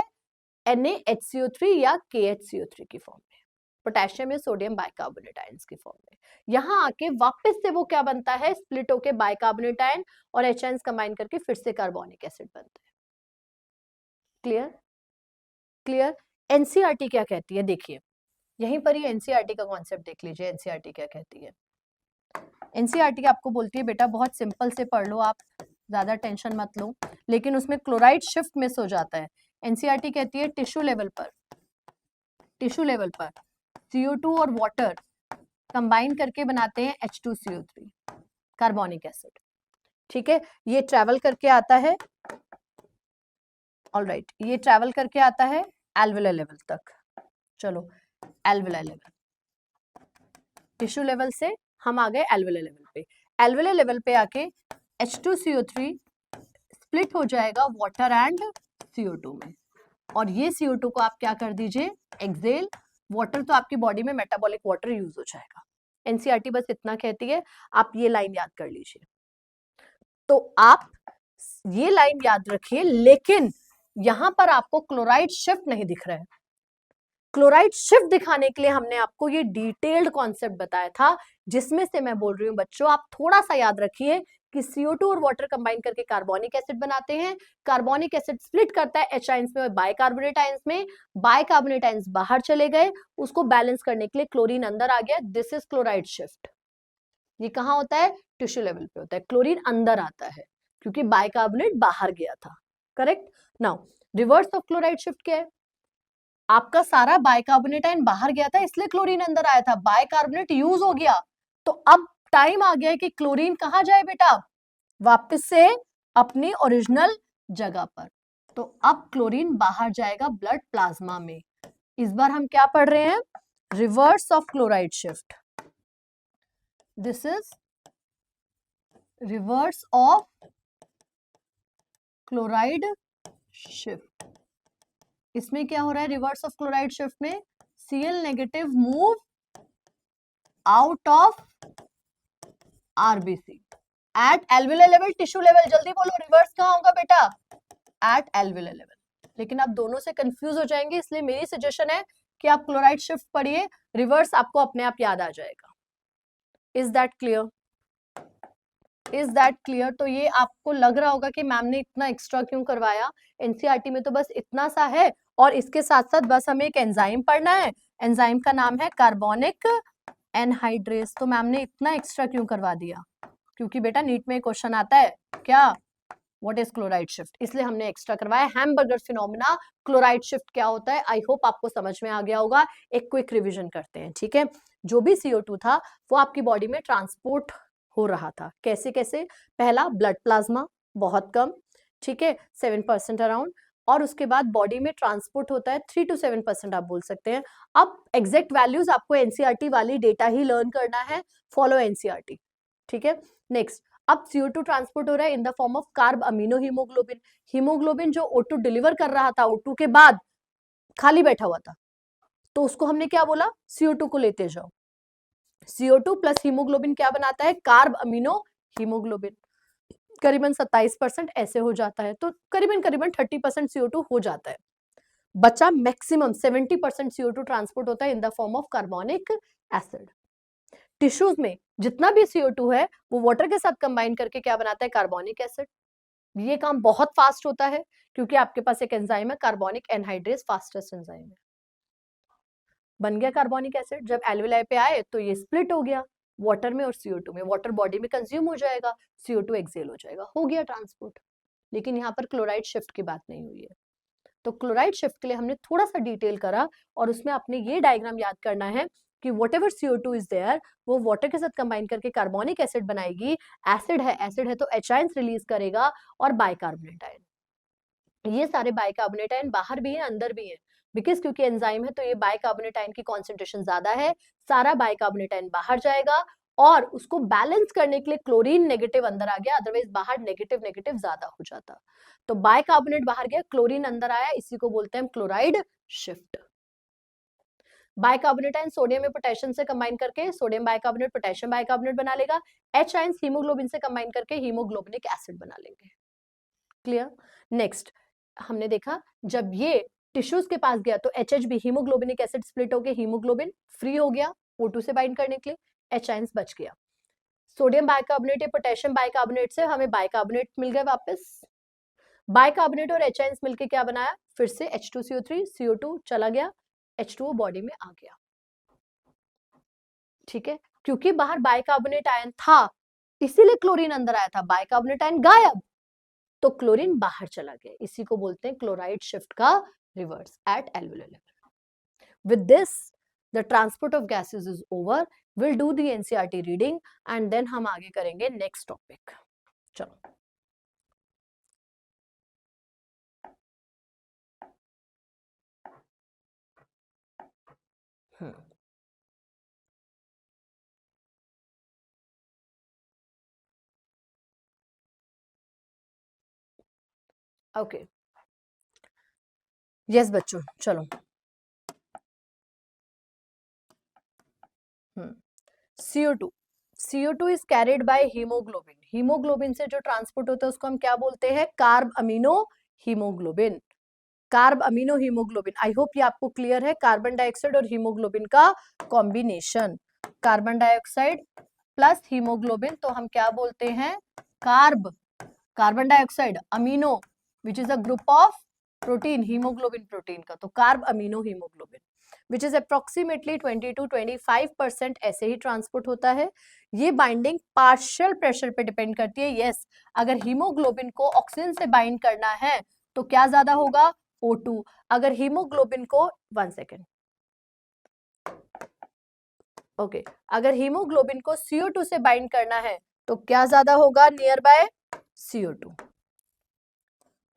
NaHCO3 या KHCO3 की फॉर्म में, पोटेशियम या सोडियम बाइकार्बोनेट आयंस की फॉर्म में। यहां आके वापस से वो क्या बनता है, स्प्लिट होके बाइकार्बोनेट आयन और H आयंस कंबाइन करके फिर से कार्बोनिक एसिड बनता है। क्लियर? क्लियर? एनसीईआरटी क्या कहती है, देखिए यहीं पर ही एनसीईआरटी का कॉन्सेप्ट देख लीजिए। एनसीईआरटी क्या कहती है, एनसीईआरटी आपको बोलती है बेटा बहुत सिंपल से पढ़ लो आप, ज्यादा टेंशन मत लो, लेकिन उसमें क्लोराइड शिफ्ट मिस हो जाता है। एनसीईआरटी कहती है टिश्यू लेवल पर CO2 और वाटर कंबाइन करके बनाते हैं H2CO3 कार्बोनिक एसिड। ठीक है, ये ट्रैवल करके आता है, ऑलराइट, ये ट्रैवल करके आता है एल्वेलर लेवल तक। चलो एल्वेलर लेवल, टिश्यू लेवल से हम आ गए एल्वेलर लेवल पे। एल्वेलर लेवल पे आके H2CO3 स्प्लिट हो जाएगा वाटर एंड CO2 में और ये CO2 को आप क्या कर दीजिए, एक्सेल। वाटर तो आपकी बॉडी में मेटाबॉलिक वाटर यूज हो जाएगा। एनसीईआरटी बस इतना कहती है, आप ये लाइन याद कर लीजिए। तो आप ये लाइन याद रखिए, लेकिन यहां पर आपको क्लोराइड शिफ्ट नहीं दिख रहा है। क्लोराइड शिफ्ट दिखाने के लिए हमने आपको ये डिटेल्ड कॉन्सेप्ट बताया था, जिसमें से मैं बोल रही हूं बच्चों आप थोड़ा सा याद रखिए कि CO2 और वाटर कंबाइन करके कार्बोनिक एसिड बनाते हैं, कार्बोनिक एसिड स्प्लिट करता है H आयंस में और बाइकार्बोनेट आयंस में, बाइकार्बोनेट आयंस बाहर चले गए, उसको बैलेंस करने के लिए क्लोरीन अंदर आ गया, दिस इज क्लोराइड शिफ्ट। ये कहां होता है, टिश्यू लेवल पे होता है, क्लोरीन अंदर आता है क्योंकि बाइकार्बोनेट बाहर गया था। Correct? Now reverse of chloride shift क्या है, आपका सारा बाइकार्बोनेट आयन बाहर गया था इसलिए क्लोरीन अंदर आया था, बाइकार्बोनेट यूज हो गया, तो अब टाइम आ गया है कि क्लोरीन कहां जाए बेटा, वापस से अपनी ओरिजिनल जगह पर। तो अब क्लोरीन बाहर जाएगा ब्लड प्लाज्मा में। इस बार हम क्या पढ़ रहे हैं, reverse of chloride shift. This is reverse of chloride shift. इसमें क्या हो रहा है, रिवर्स ऑफ क्लोराइड शिफ्ट में Cl negative move out of RBC at alveolar level, tissue level. जल्दी बोलो रिवर्स कहां होगा बेटा, एट एल्वेलर लेवल। लेकिन आप दोनों से कंफ्यूज हो जाएंगे, इसलिए मेरी सजेशन है कि आप क्लोराइड शिफ्ट पढ़िए, रिवर्स आपको अपने आप याद आ जाएगा। Is that clear? Is that clear? तो ये आपको लग रहा होगा कि मैम ने इतना एक्स्ट्रा क्यों करवाया, एनसीईआरटी में तो बस इतना सा है और इसके साथ साथ बस हमें एक एंजाइम पढ़ना है, एंजाइम का नाम है कार्बोनिक एनहाइड्रेस। तो मैम ने इतना एक्स्ट्रा क्यों करवा दिया, क्योंकि बेटा नीट में क्वेश्चन आता है क्या, व्हाट इज क्लोराइड शिफ्ट, इसलिए हमने एक्स्ट्रा करवाया। हैमबर्गर फिनोमेना, क्लोराइड शिफ्ट क्या होता है, आई होप आपको समझ में आ गया होगा। एक क्विक रिवीजन करते हैं, ठीक है। जो भी CO2 था वो आपकी बॉडी में ट्रांसपोर्ट हो रहा था, कैसे कैसे, पहला ब्लड प्लाज्मा बहुत कम, ठीक है 7% अराउंड, और उसके बाद बॉडी में ट्रांसपोर्ट होता है 3 to 7% आप बोल सकते हैं। अब एग्जैक्ट वैल्यूज आपको एनसीईआरटी वाली डेटा ही लर्न करना है, फॉलो एनसीईआरटी, ठीक है। नेक्स्ट, अब CO2 ट्रांसपोर्ट हो रहा है इन the form of carb amino haemoglobin. Haemoglobin जो O2 डिलीवर कर रहा था, O2 के बाद खाली बैठा हुआ था, तो उसको हमने क्या बोला, CO2 को लेते जाओ। CO2 प्लस हीमोग्लोबिन क्या बनाता है, कार्ब अमीनो हीमोग्लोबिन, करीबन 27% ऐसे हो जाता है, तो करीबन 30% CO2 हो जाता है। बचा मैक्सिमम 70% CO2 ट्रांसपोर्ट होता है इन the form of carbonic acid. Tissues में जितना भी CO2 है वो वाटर के साथ कंबाइन करके क्या बनाता है, कार्बोनिक एसिड। ये काम बहुत फास्ट होता है क्योंकि आपके पास एक एंजाइम है कार्बोनिक एनहाइड्रेस, फास्टेस्ट एंजाइम है। बन गया कार्बोनिक एसिड, जब एल्वेलाई पे आए तो ये स्प्लिट हो गया वाटर में और CO2 में, वाटर बॉडी में कंज्यूम हो जाएगा, CO2 एक्सेल हो जाएगा, हो गया ट्रांसपोर्ट। लेकिन यहाँ पर क्लोराइड शिफ्ट की बात नहीं हुई है। तो क्लोराइड शिफ्ट के लिए हमने थोड़ा सा डिटेल करा और उसमें आपने ये डायग्राम याद करना है कि whatever CO2 is there वो वाटर के साथ कंबाइन करके कार्बोनिक एसिड बनाएगी, एसिड है तो H आयंस रिलीज करेगा और बाइकार्बोनेट आयन। ये सारे बाइकार्बोनेट आयन बाहर भी है अंदर भी है, बिकॉज क्योंकि एंजाइम है तो ये बाइकार्बोनेट आयन की कॉन्सेंट्रेशन ज्यादा है, सारा बाइकार्बोनेट आयन बाहर जाएगा और उसको बैलेंस करने के लिए क्लोरीन नेगेटिव अंदर आ गया, अदरवाइज बाहर नेगेटिव नेगेटिव ज्यादा हो जाता। तो बाइकार्बोनेट बाहर गया, क्लोरीन अंदर आया, इसी को बोलते हैं chloride shift. Bicarbonate ion sodium में पोटेशियम से कंबाइन करके सोडियम बाइकार्बोनेट पोटेशियम बाइकार्बोनेट बना लेगा, H आयंस हीमोग्लोबिन से कंबाइन करके हीमोग्लोबिनिक एसिड बना लेंगे। क्लियर? नेक्स्ट हमने देखा जब ये टिश्यूज के पास गया तो HHB हीमोग्लोबिनिक एसिड स्प्लिट होकर हीमोग्लोबिन फ्री हो गया O2 से बाइंड करने के लिए, H आयंस बच गया। सोडियम बाइकार्बोनेट या पोटेशियम बाइकार्बोनेट से हमें बाइकार्बोनेट मिल गया वापस। बाइकार्बोनेट और H आयंस मिलके क्या बनाया, फिर से H2CO3, CO2 चला गया, H2O बॉडी में आ गया। ठीक है, क्योंकि बाहर बाइकार्बोनेट आयन था इसीलिए क्लोरीन अंदर आया था, बाइकार्बोनेट आयन गायब तो क्लोरीन बाहर चला गया, इसी को बोलते हैं क्लोराइड शिफ्ट का reverse at alveolar level. With this the transport of gases is over, will do the NCERT reading and then हम आगे करेंगे नेक्स्ट टॉपिक। चलो ओके यस बच्चों चलो। CO2 CO2 is carried by haemoglobin, haemoglobin से जो transport होता है उसको हम क्या बोलते हैं, carb amino haemoglobin. Carb amino haemoglobin, I hope ये आपको क्लियर है, कार्बन डाइऑक्साइड और हीमोग्लोबिन का combination, carbon dioxide plus haemoglobin तो हम क्या बोलते हैं, carb, carbon dioxide, amino which is a group of protein, haemoglobin protein का, तो carbamino haemoglobin which is approximately 20 to 25% ऐसे ही ट्रांसपोर्ट होता है। ये बाइंडिंग पार्शियल प्रेशर पे डिपेंड करती है। यस, अगर हीमोग्लोबिन को ऑक्सीजन से बाइंड करना है तो क्या ज्यादा होगा, O2। अगर हीमोग्लोबिन को 1 सेकेंड ओके, अगर हीमोग्लोबिन को CO2 से बाइंड करना है तो क्या ज्यादा होगा, नियर बाय CO2।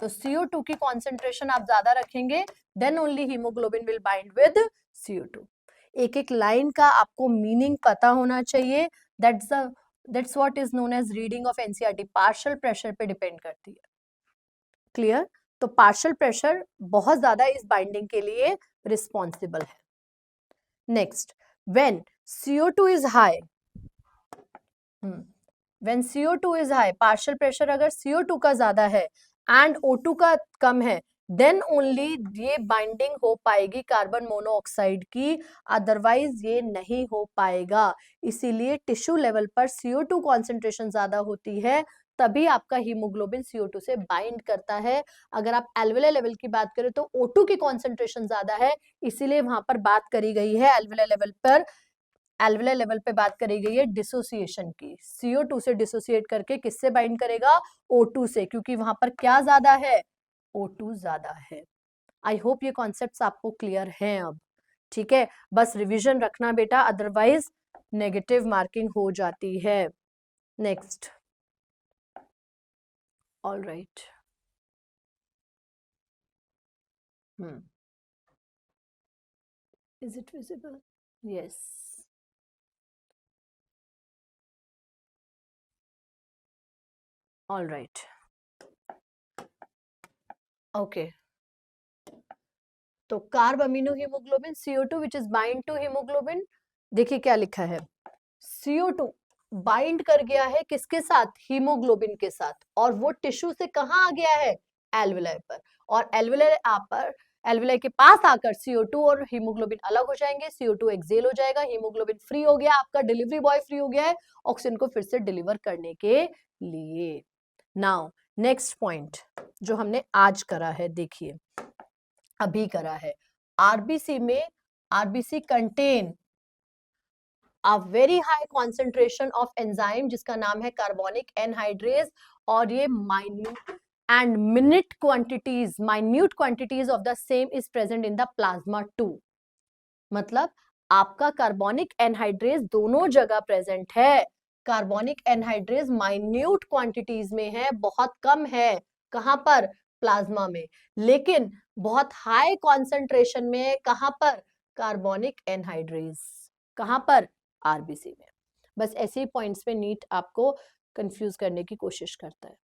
तो CO2 की कॉन्सेंट्रेशन आप ज्यादा रखेंगे then only haemoglobin will bind with CO2। एक एक लाइन का आपको मीनिंग पता होना चाहिए, that's what is known as reading of NCERT, partial pressure पे डिपेंड करती है। क्लियर? तो पार्शियल प्रेशर बहुत ज्यादा इस बाइंडिंग के लिए रिस्पॉन्सिबल है। Next, when CO2 is high, when CO2 is high, partial pressure अगर CO2 का ज्यादा है एंड O2 का कम है, देन ओनली ये बाइंडिंग हो पाएगी कार्बन मोनोऑक्साइड की, अदरवाइज ये नहीं हो पाएगा। इसीलिए टिश्यू लेवल पर CO2 कॉन्सेंट्रेशन ज्यादा होती है तभी आपका हीमोग्लोबिन CO2 से बाइंड करता है। अगर आप एल्वेओलर लेवल की बात करें तो O2 की कॉन्सेंट्रेशन ज्यादा है, इसीलिए वहां पर बात करी गई है एल्वेओलर लेवल पर, एल्वेओलर लेवल पे बात करी गई है डिसोसिएशन की। CO2 से डिसोसिएट करके किससे बाइंड करेगा, O2 से, क्योंकि वहां पर क्या ज्यादा है, O2 ज्यादा है। आई होप ये कॉन्सेप्ट्स आपको क्लियर हैं अब। ठीक है, बस रिवीजन रखना बेटा, अदरवाइज नेगेटिव मार्किंग हो जाती है। Next, all right, is it visible, yes, all right, okay. तो carbamino haemoglobin CO2 which is bind to haemoglobin, देखिए क्या लिखा है, CO2 बाइंड कर गया है किसके साथ, हीमोग्लोबिन के साथ, और वो टिश्यू से कहां आ गया है, एल्वेओलर पर, और एल्वेओलर के पास आकर CO2 और हीमोग्लोबिन अलग हो जाएंगे, CO2 एक्सेल हो जाएगा, हीमोग्लोबिन फ्री हो गया, आपका डिलीवरी बॉय फ्री हो गया है ऑक्सीजन को फिर से डिलीवर करने के लिए। नाउ नेक्स्ट पॉइंट जो हमने आज करा है, देखिए अभी करा है, आरबीसी में, RBC contain a very high concentration of enzyme जिसका नाम है कार्बोनिक एनहाइड्रेज, और ये minute and minute quantities of the same is present in the plasma too. मतलब आपका कार्बोनिक एनहाइड्रेज दोनों जगह प्रेजेंट है. कार्बोनिक एनहाइड्रेज माइन्यूट क्वांटिटीज में है, बहुत कम है. कहां पर? प्लाज्मा में. लेकिन बहुत हाई कॉन्सेंट्रेशन में है. कहां पर? Carbonic anhydrase. कहां पर? आरबीसी में. बस ऐसे ही पॉइंट्स पे नीट आपको कंफ्यूज करने की कोशिश करता है.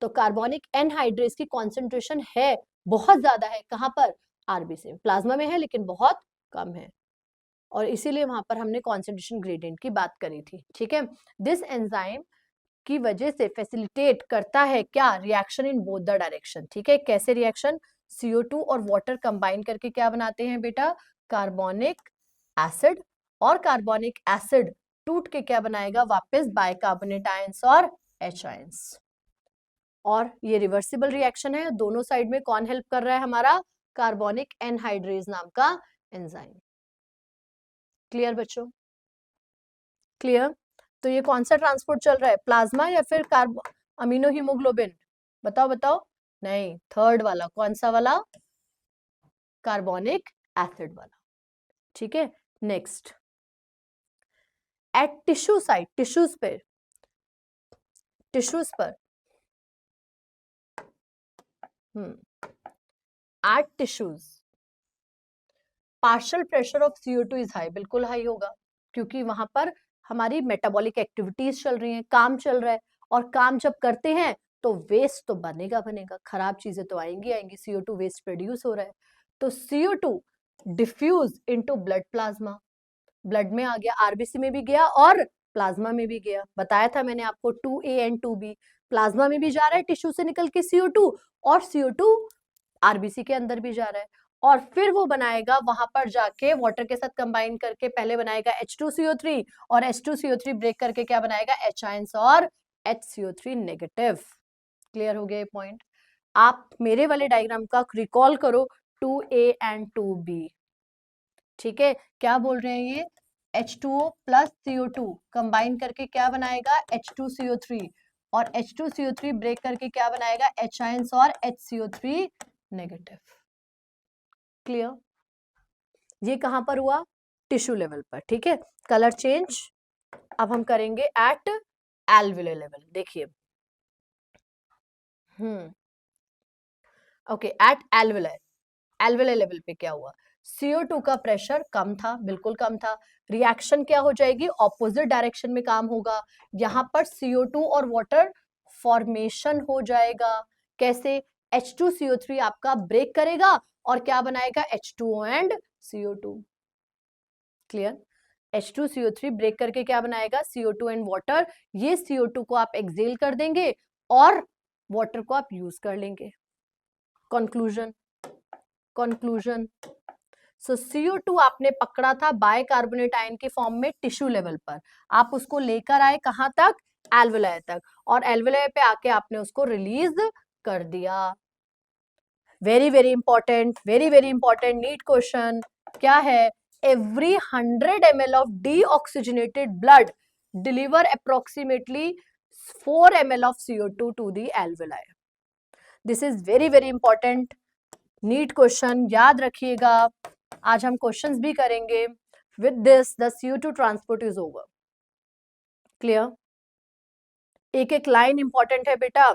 तो कार्बोनिक एनहाइड्रेज की कॉन्सेंट्रेशन है, बहुत ज्यादा है. कहां पर? आरबीसी में. प्लाज्मा में है लेकिन बहुत कम है, और इसीलिए वहां पर हमने कॉन्सेंट्रेशन ग्रेडियंट की बात करी थी. ठीक है. दिस एंजाइम की वजह से फैसिलिटेट करता है क्या? Reaction in both the direction. ठीक है. कैसे रिएक्शन? CO2 और वाटर कंबाइन करके क्या बनाते हैं बेटा? Carbonic acid. और कार्बोनिक एसिड टूट के क्या बनाएगा? वापस बाइकार्बोनेट आयंस और H आयंस. और ये रिवर्सिबल रिएक्शन है. दोनों साइड में कौन हेल्प कर रहा है? हमारा कार्बोनिक एनहाइड्रेज नाम का एंजाइम. क्लियर बच्चों? क्लियर? तो ये कौन सा ट्रांसपोर्ट चल रहा है? प्लाज्मा या फिर अमीनो हीमोग्लोबिन? बताओ बताओ. नहीं, थर्ड वाला. कौन सा वाला? कार्बोनिक एसिड वाला. ठीक है. Next, at tissue site, tissues पर at tissues partial pressure of CO2 is high. बिल्कुल हाई होगा, क्योंकि वहां पर हमारी मेटाबॉलिक एक्टिविटीज चल रही हैं, काम चल रहा है. और काम जब करते हैं तो वेस्ट तो बनेगा, खराब चीजें तो आएंगी. CO2 वेस्ट प्रोड्यूस हो रहा है. तो CO2 diffuse into blood plasma. Blood में आ गया, आरबीसी में भी गया और प्लाज्मा में भी गया. बताया था मैंने आपको 2A एंड 2B. प्लाज्मा में भी जा रहा है टिश्यू से निकल के CO2, और CO2 आरबीसी के अंदर भी जा रहा है. और फिर वो बनाएगा वहां पर जाके वाटर के साथ कंबाइन करके, पहले बनाएगा H2CO3, और H2CO3 ब्रेक करके क्या बनाएगा? H आयंस और HCO3 नेगेटिव. क्लियर हो गया ये पॉइंट? आप मेरे वाले डायग्राम का रिकॉल करो, 2A एंड 2B. ठीक है. क्या बोल रहे हैं ये? H2O प्लस CO2 कंबाइन करके क्या बनाएगा? H2CO3, और H2CO3 ब्रेक करके क्या बनाएगा? H आयंस और HCO3 नेगेटिव. क्लियर? ये कहां पर हुआ? टिश्यू लेवल पर. ठीक है. कलर चेंज अब हम करेंगे एट एल्वियोलर लेवल. देखिए, ओके, एट एल्वियोलर लेवल पे क्या हुआ? CO2 का प्रेशर कम था, बिल्कुल कम था. रिएक्शन क्या हो जाएगी? ऑपोजिट डायरेक्शन में काम होगा. यहां पर CO2 और वाटर फॉर्मेशन हो जाएगा. कैसे? H2CO3 आपका ब्रेक करेगा और क्या बनाएगा? H2O and CO2. Clear? H2CO3 break करके क्या बनाएगा? CO2 and water. ये CO2 को आप एक्सेल कर देंगे और वाटर को आप यूज कर लेंगे. कंक्लूजन. सो CO2 आपने पकड़ा था बाइकार्बोनेट आयन के फॉर्म में टिश्यू लेवल पर. आप उसको लेकर आए कहां तक? एल्वियोलाई तक. और एल्वियोलाई पे आके आपने उसको रिलीज कर दिया. Very very important NEET question. क्या है? Every 100 ml of deoxygenated blood deliver approximately 4 ml of CO2 to the alveoli. This is very very important NEET question. याद रखिएगा, आज हम क्वेश्चंस भी करेंगे. With this the CO2 transport is over. Clear? एक एक लाइन इंपॉर्टेंट है बेटा.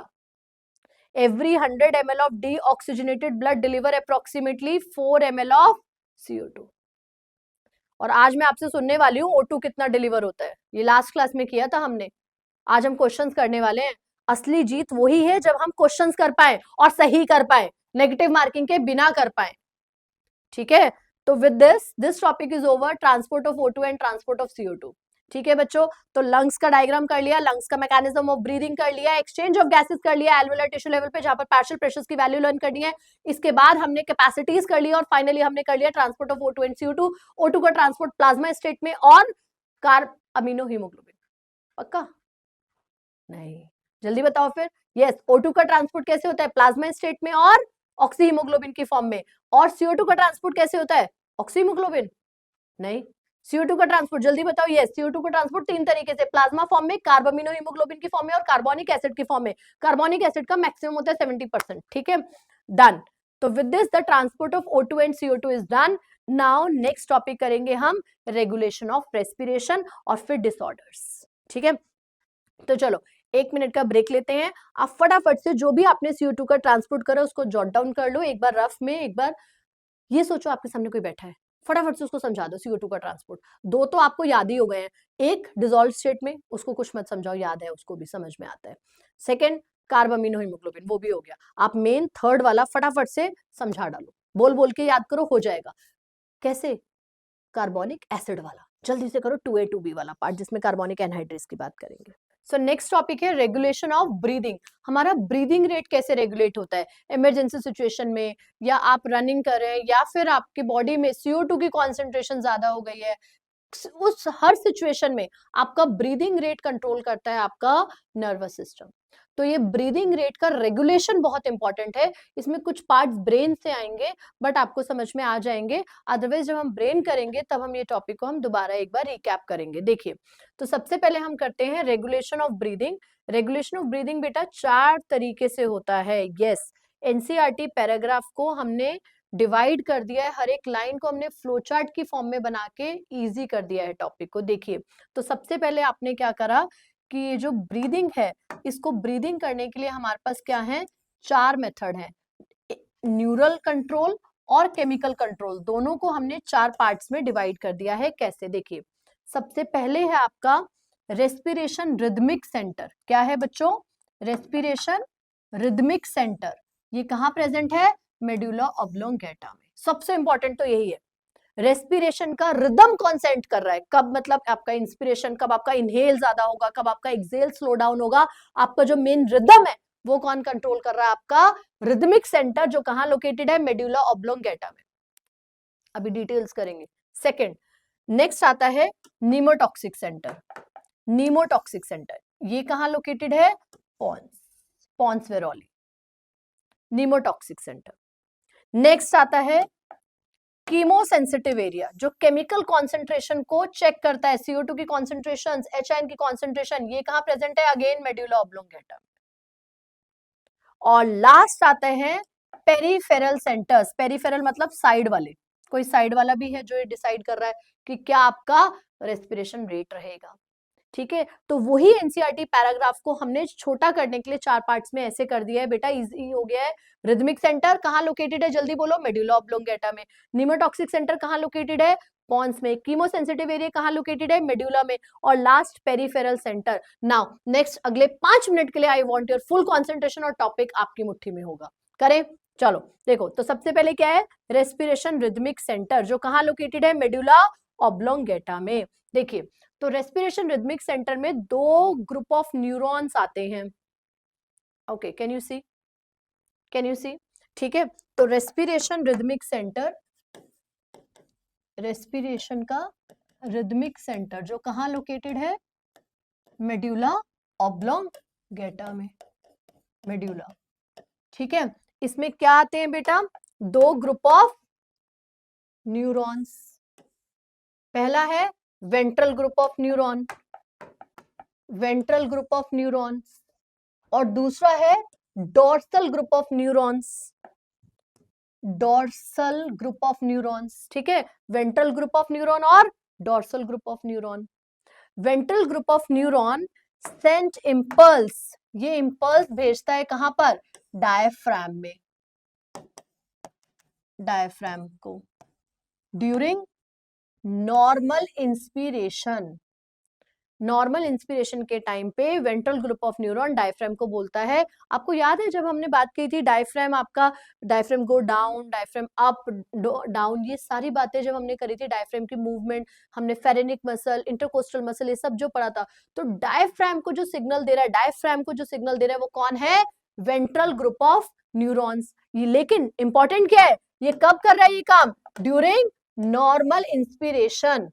Every 100 ml of deoxygenated blood deliver approximately 4 ml of CO2. और आज मैं आपसे सुनने वाली हूँ O2 कितना डिलीवर होता है. ये लास्ट क्लास में किया था हमने. आज हम क्वेश्चंस करने वाले हैं. असली जीत वही है जब हम क्वेश्चंस कर पाए और सही कर पाए, नेगेटिव मार्किंग के बिना कर पाए. ठीक है. तो with this topic is over. Transport of O2 and transport of CO2. ठीक है बच्चों. तो लंग्स का डायग्राम कर लिया, लंग्स का मैकेनिज्म ऑफ ब्रीदिंग कर लिया, एक्सचेंज ऑफ गैसेस कर लिया एल्वियोलर टिश्यू लेवल पे, जहां पर पार्शियल प्रेशर्स की वैल्यू लर्न करनी है. इसके बाद हमने कैपेसिटीज कर लिया, और फाइनली हमने कर लिया transport of O2 and CO2. O2 का ट्रांसपोर्ट प्लाज्मा स्टेट में और अमीनो हीमोग्लोबिन. पक्का? नहीं, जल्दी बताओ फिर. यस, O2 का ट्रांसपोर्ट कैसे होता है? प्लाज्मा स्टेट में और ऑक्सी हीमोग्लोबिन की फॉर्म में. और CO2 का ट्रांसपोर्ट कैसे होता है? Oxy haemoglobin? नहीं, CO2 का ट्रांसपोर्ट जल्दी बताओ। यस, CO2 का ट्रांसपोर्ट 3 तरीके से, प्लाज्मा फॉर्म में, कार्बामिनो हीमोग्लोबिन की फॉर्म में और कार्बोनिक एसिड की फॉर्म में। कार्बोनिक एसिड का मैक्सिमम होता है 70%, ठीक है, डन। तो with this the transport of O2 and CO2 is done. Now next topic करेंगे हम रेगुलेशन ऑफ रेस्पिरेशन और फिर डिसऑर्डर्स, ठीक है। तो चलो 1 मिनट का ब्रेक लेते हैं। आप फटाफट से जो भी आपने CO2 का ट्रांसपोर्ट करा उसको जॉट डाउन कर लो, एक बार रफ में, एक बार ये सोचो आपके सामने कोई बैठा है, फटाफट से उसको समझा दो CO2 का ट्रांसपोर्ट। 2 तो आपको याद ही हो गए हैं, एक डिसॉल्व स्टेट में, उसको कुछ मत समझाओ, याद है, उसको भी समझ में आता है। सेकंड कार्बामिनो हीमोग्लोबिन, वो भी हो गया। आप मेन थर्ड वाला फटाफट से समझा डालो, बोल बोल के याद करो, हो जाएगा। कैसे? कार्बोनिक एसिड वाला जल्दी से करो, 2A 2B वाला पार्ट जिसमें कार्बोनिक एनहाइड्रेट्स की बात करेंगे। सो नेक्स्ट टॉपिक है रेगुलेशन ऑफ ब्रीदिंग। हमारा ब्रीदिंग रेट कैसे रेगुलेट होता है इमरजेंसी सिचुएशन में, या आप रनिंग कर रहे हैं, या फिर आपकी बॉडी में CO2 की कॉन्सेंट्रेशन ज्यादा हो गई है, उस हर सिचुएशन में आपका ब्रीदिंग रेट कंट्रोल करता है आपका नर्वस सिस्टम। तो ये ब्रीदिंग रेट का रेगुलेशन बहुत इंपॉर्टेंट है। इसमें कुछ पार्ट्स ब्रेन से आएंगे बट आपको समझ में आ जाएंगे, अदरवाइज जब हम ब्रेन करेंगे तब हम ये टॉपिक को हम दोबारा एक बार रिकैप करेंगे। देखिए, तो सबसे पहले हम करते हैं regulation of breathing. Regulation of breathing बेटा 4 तरीके से होता है। यस, एनसीईआरटी पैराग्राफ को हमने डिवाइड कर दिया है, हर एक लाइन को हमने फ्लो चार्ट की फॉर्म में बना के इजी कर दिया है टॉपिक को। देखिए, तो सबसे पहले आपने क्या करा कि ये जो ब्रीदिंग है, इसको ब्रीदिंग करने के लिए हमारे पास क्या है, 4 मेथड है। न्यूरल कंट्रोल और केमिकल कंट्रोल, दोनों को हमने 4 पार्ट्स में डिवाइड कर दिया है। कैसे? देखिए, सबसे पहले है आपका रेस्पिरेशन रिदमिक सेंटर। क्या है बच्चों? Respiration rhythmic centre. ये कहाँ प्रेजेंट है? मेडुला ऑब्लोंगेटा में। सबसे इंपॉर्टेंट तो यही है, रेस्पिरेशन का रिदम कौन सेंट कर रहा है, कब मतलब आपका इंस्पिरेशन, कब आपका इनहेल ज्यादा होगा, कब आपका एक्सेल स्लो डाउन होगा, आपका जो मेन रिदम है वो कौन कंट्रोल कर रहा है? आपका रिदमिक सेंटर, जो कहां लोकेटेड है? मेडुला ऑब्लोंगेटा में। अभी डिटेल्स करेंगे। सेकंड, नेक्स्ट आता है नीमोटॉक्सिक सेंटर। नीमोटॉक्सिक सेंटर ये कहां लोकेटेड है? Pons, pons varolii, pneumotaxic centre. Next आता है कीमोसेंसिटिव एरिया, जो केमिकल कॉन्सेंट्रेशन को चेक करता है, CO2 की कॉन्सेंट्रेशन, HIN की कॉन्सेंट्रेशन, ये कहां प्रेजेंट है? Again medulla oblongata. और लास्ट आते हैं पेरिफेरल सेंटर्स। पेरिफेरल मतलब साइड वाले, कोई साइड वाला भी है जो ये डिसाइड कर रहा है कि क्या आपका रेस्पिरेशन रेट रहेगा। ठीक है, तो वही एनसीईआरटी पैराग्राफ को हमने छोटा करने के लिए 4 पार्ट्स में ऐसे कर दिया है बेटा, इजी हो गया है। रिदमिक सेंटर कहाँ लोकेटेड है? जल्दी बोलो, मेडुला ऑब्लोंगेटा में। नीमोटॉक्सिक सेंटर कहाँ लोकेटेड है? पॉन्स में। कीमोसेंसिटिव एरिया कहाँ लोकेटेड है? मेडुला में। और last peripheral centre. Now next अगले 5 मिनट के लिए I want your full concentration और टॉपिक आपकी मुट्ठी में होगा। करें? चलो देखो, तो सबसे पहले क्या है? रेस्पिरेशन रिदमिक सेंटर, जो कहाँ लोकेटेड है? मेडुला ऑब्लोंगेटा में। देखिए, तो रेस्पिरेशन रिदमिक सेंटर में 2 ग्रुप ऑफ न्यूरॉन्स आते हैं। Okay, can you see? Can you see? ठीक है, तो रेस्पिरेशन रिदमिक सेंटर, रेस्पिरेशन का रिदमिक सेंटर जो कहां लोकेटेड है? मेडुला ऑब्लोंगेटा में। मेडुला, ठीक है। इसमें क्या आते हैं बेटा? 2 ग्रुप ऑफ न्यूरॉन्स। पहला है ventral group of neuron, ventral group of neurons, और दूसरा है dorsal group of neurons, dorsal group of neurons. ठीक है, वेंट्रल ग्रुप ऑफ न्यूरॉन और dorsal group of neuron. Ventral group of neuron sent impulse, ये impulse भेजता है कहां पर? डायफ्राम में, डायफ्राम को during normal inspiration. Normal inspiration के टाइम पे ventral group of neuron diaphragm को बोलता है। आपको याद है जब हमने बात की थी डायफ्राम, आपका diaphragm go down, diaphragm up down, ये सारी बातें जब हमने करी थी, डायफ्राम की मूवमेंट, हमने फेरेनिक मसल, इंटरकोस्टल मसल, ये सब जो पढ़ा था। तो डायफ्राम को जो सिग्नल दे रहा है, डायफ्राम को जो सिग्नल दे रहा है वो कौन है? Ventral group of neurons. लेकिन इंपॉर्टेंट क्या है? ये कब कर रहा है ये काम? During normal inspiration.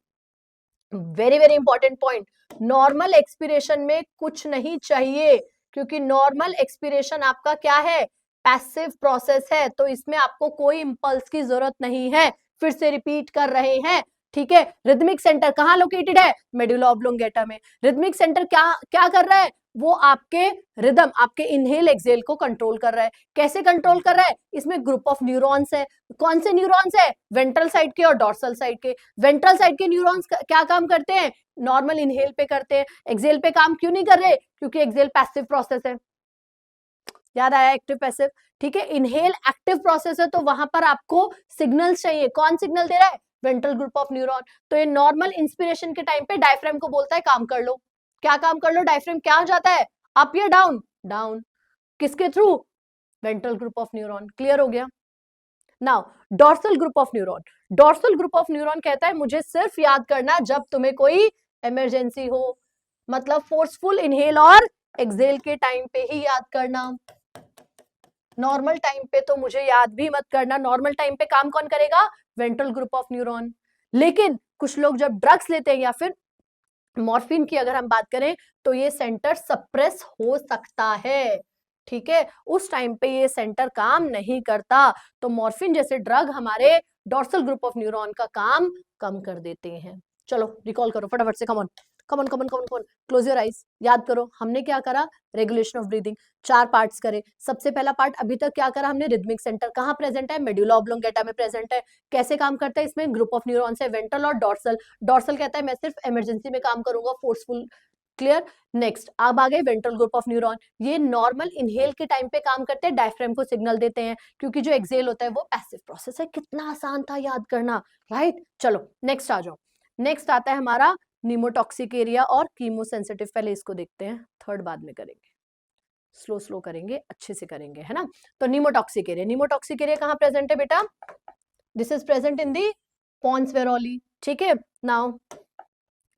Very very important point. Normal expiration में कुछ नहीं चाहिए, क्योंकि नॉर्मल एक्सपिरेशन आपका क्या है? पैसिव प्रोसेस है, तो इसमें आपको कोई इंपल्स की जरूरत नहीं है। फिर से रिपीट कर रहे हैं, ठीक है। रिदमिक सेंटर कहाँ लोकेटेड है? मेडुला ऑब्लोंगेटा में। रिदमिक सेंटर क्या क्या कर रहा है? वो आपके रिदम, आपके इनहेल एक्सेल को कंट्रोल कर रहा है। कैसे कंट्रोल कर रहा है? इसमें ग्रुप ऑफ न्यूरॉन्स है। कौन से न्यूरॉन्स है? वेंट्रल साइड के और डॉर्सल साइड के। वेंट्रल साइड के न्यूरॉन्स क्या काम करते हैं? नॉर्मल इनहेल पे करते हैं, एक्सेल पे काम क्यों नहीं कर रहे? क्योंकि एक्सेल पैसिव प्रोसेस है। याद आया? Active passive. ठीक है, इनहेल एक्टिव प्रोसेस है, तो वहां पर आपको सिग्नल्स चाहिए। कौन सिग्नल दे रहा है? Ventral group of neuron. तो ये नॉर्मल इंस्पिरेशन के टाइम पे डायफ्राम को बोलता है काम कर लो। क्या काम कर लो? डायफ्राम क्या जाता है? अप या डाउन? डाउन। किसके through? Ventral group of neuron. Clear हो गया? Now dorsal group of neuron. Dorsal group of neuron कहता है मुझे सिर्फ याद करना जब तुम्हें कोई इमरजेंसी हो, मतलब फोर्सफुल इनहेल और एक्सेल के टाइम पे ही याद करना। नॉर्मल टाइम पे तो मुझे याद भी मत करना। नॉर्मल टाइम पे काम कौन करेगा? Ventral group of neuron. लेकिन कुछ लोग जब ड्रग्स लेते हैं या फिर मॉर्फिन की अगर हम बात करें तो ये सेंटर सप्रेस हो सकता है। ठीक है, उस टाइम पे ये सेंटर काम नहीं करता, तो मॉर्फिन जैसे ड्रग हमारे डॉर्सल ग्रुप ऑफ न्यूरॉन का काम कम कर देते हैं। चलो रिकॉल करो फटाफट से, come on come on come on come on, close your eyes. याद करो हमने क्या करा? Regulation of breathing. 4 पार्ट्स करे। सबसे पहला पार्ट अभी तक क्या करा हमने? रिदमिक सेंटर कहाँ प्रेजेंट है? मेडुला ऑब्लोंगेटा में प्रेजेंट है। कैसे काम करता है? इसमें ग्रुप ऑफ न्यूरॉन्स है, वेंट्रल और डॉर्सल। डॉर्सल कहता है मैं सिर्फ इमरजेंसी में काम करूंगा, फोर्सफुल। क्लियर? नेक्स्ट अब आ गए वेंट्रल ग्रुप ऑफ न्यूरॉन। ये नॉर्मल इनहेल के टाइम पे काम करते हैं, डायफ्राम को सिग्नल देते हैं, क्योंकि जो एक्सेल होता है वो पैसिव प्रोसेस है। कितना आसान था याद करना, राइट? चलो नेक्स्ट आ जाओ। नेक्स्ट आता है हमारा नीमोटॉक्सिक एरिया और कीमोसेंसिटिव। पहले इसको देखते हैं, थर्ड बाद में करेंगे। स्लो स्लो करेंगे, अच्छे से करेंगे, है ना? तो नीमोटॉक्सिक एरिया, नीमोटॉक्सिक एरिया कहाँ प्रेजेंट है बेटा? This is present in the pons varolii. ठीक है, now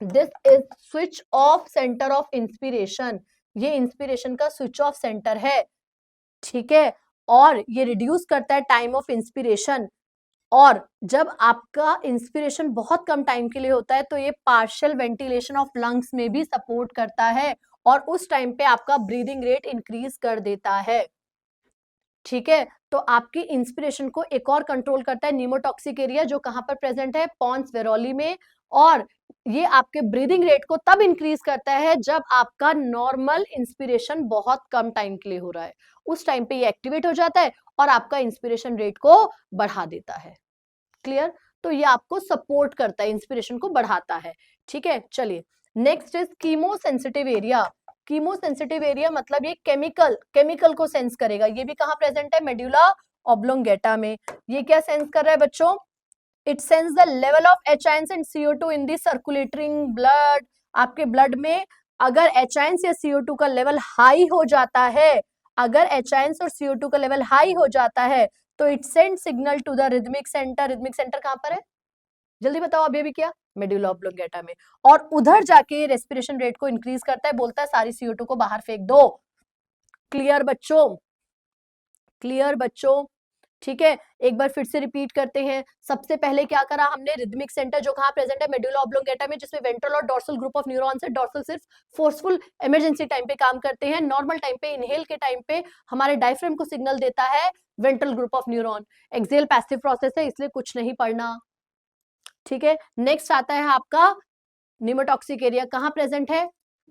this is switch off centre of inspiration. ये इंस्पिरेशन का स्विच ऑफ सेंटर है। ठीक है, और ये रिड्यूस करता है टाइम ऑफ इंस्पिरेशन। और जब आपका इंस्पिरेशन बहुत कम टाइम के लिए होता है तो ये पार्शियल वेंटिलेशन ऑफ लंग्स में भी सपोर्ट करता है, और उस टाइम पे आपका ब्रीदिंग रेट इंक्रीज कर देता है। ठीक है, तो आपकी इंस्पिरेशन को एक और कंट्रोल करता है नीमोटॉक्सिक एरिया, जो कहां पर प्रेजेंट है? पॉन्स वेरोली में। और ये आपके ब्रीदिंग रेट को तब इंक्रीज करता है जब आपका नॉर्मल इंस्पिरेशन बहुत कम टाइम के लिए हो रहा है। उस टाइम पे ये एक्टिवेट हो जाता है और आपका इंस्पिरेशन रेट को बढ़ा देता है। क्लियर? तो ये आपको सपोर्ट करता है, इंस्पिरेशन को बढ़ाता है। ठीक है, चलिए next is chemo sensitive area. Chemo sensitive area मतलब ये केमिकल को सेंस करेगा। ये भी कहां प्रेजेंट है? मेडुला ऑब्लोंगेटा में। ये क्या सेंस कर रहा है बच्चों? It sense the level of H ions and CO2 in the circulating blood. आपके ब्लड में अगर एच आयंस या CO2 का लेवल हाई हो जाता है, अगर एच आयंस और CO2 का लेवल हाई हो जाता है तो it send signal to the rhythmic centre. Rhythmic centre कहां पर है? जल्दी बताओ, अभी भी क्या? मेडुला ऑब्लोंगेटा में। और उधर जाके रेस्पिरेशन रेट को इंक्रीज करता है, बोलता है सारी CO2 को बाहर फेंक दो। क्लियर बच्चों? क्लियर बच्चों? ठीक है, एक बार फिर से रिपीट करते हैं। सबसे पहले क्या करा हमने? रिदमिक सेंटर जो कहां प्रेजेंट है? मेडुला ऑब्लोंगेटा में, जिसमें वेंट्रल और डॉर्सल ग्रुप ऑफ न्यूरॉन्स है। डॉर्सल सिर्फ फोर्सफुल इमरजेंसी टाइम पे काम करते हैं, नॉर्मल टाइम पे इनहेल के टाइम पे हमारे डायफ्राम को सिग्नल देता है ventral group of neuron. Exhale passive process है, इसलिए कुछ नहीं पढ़ना। ठीक है, नेक्स्ट आता है आपका नीमोटॉक्सिक एरिया। कहां प्रेजेंट है?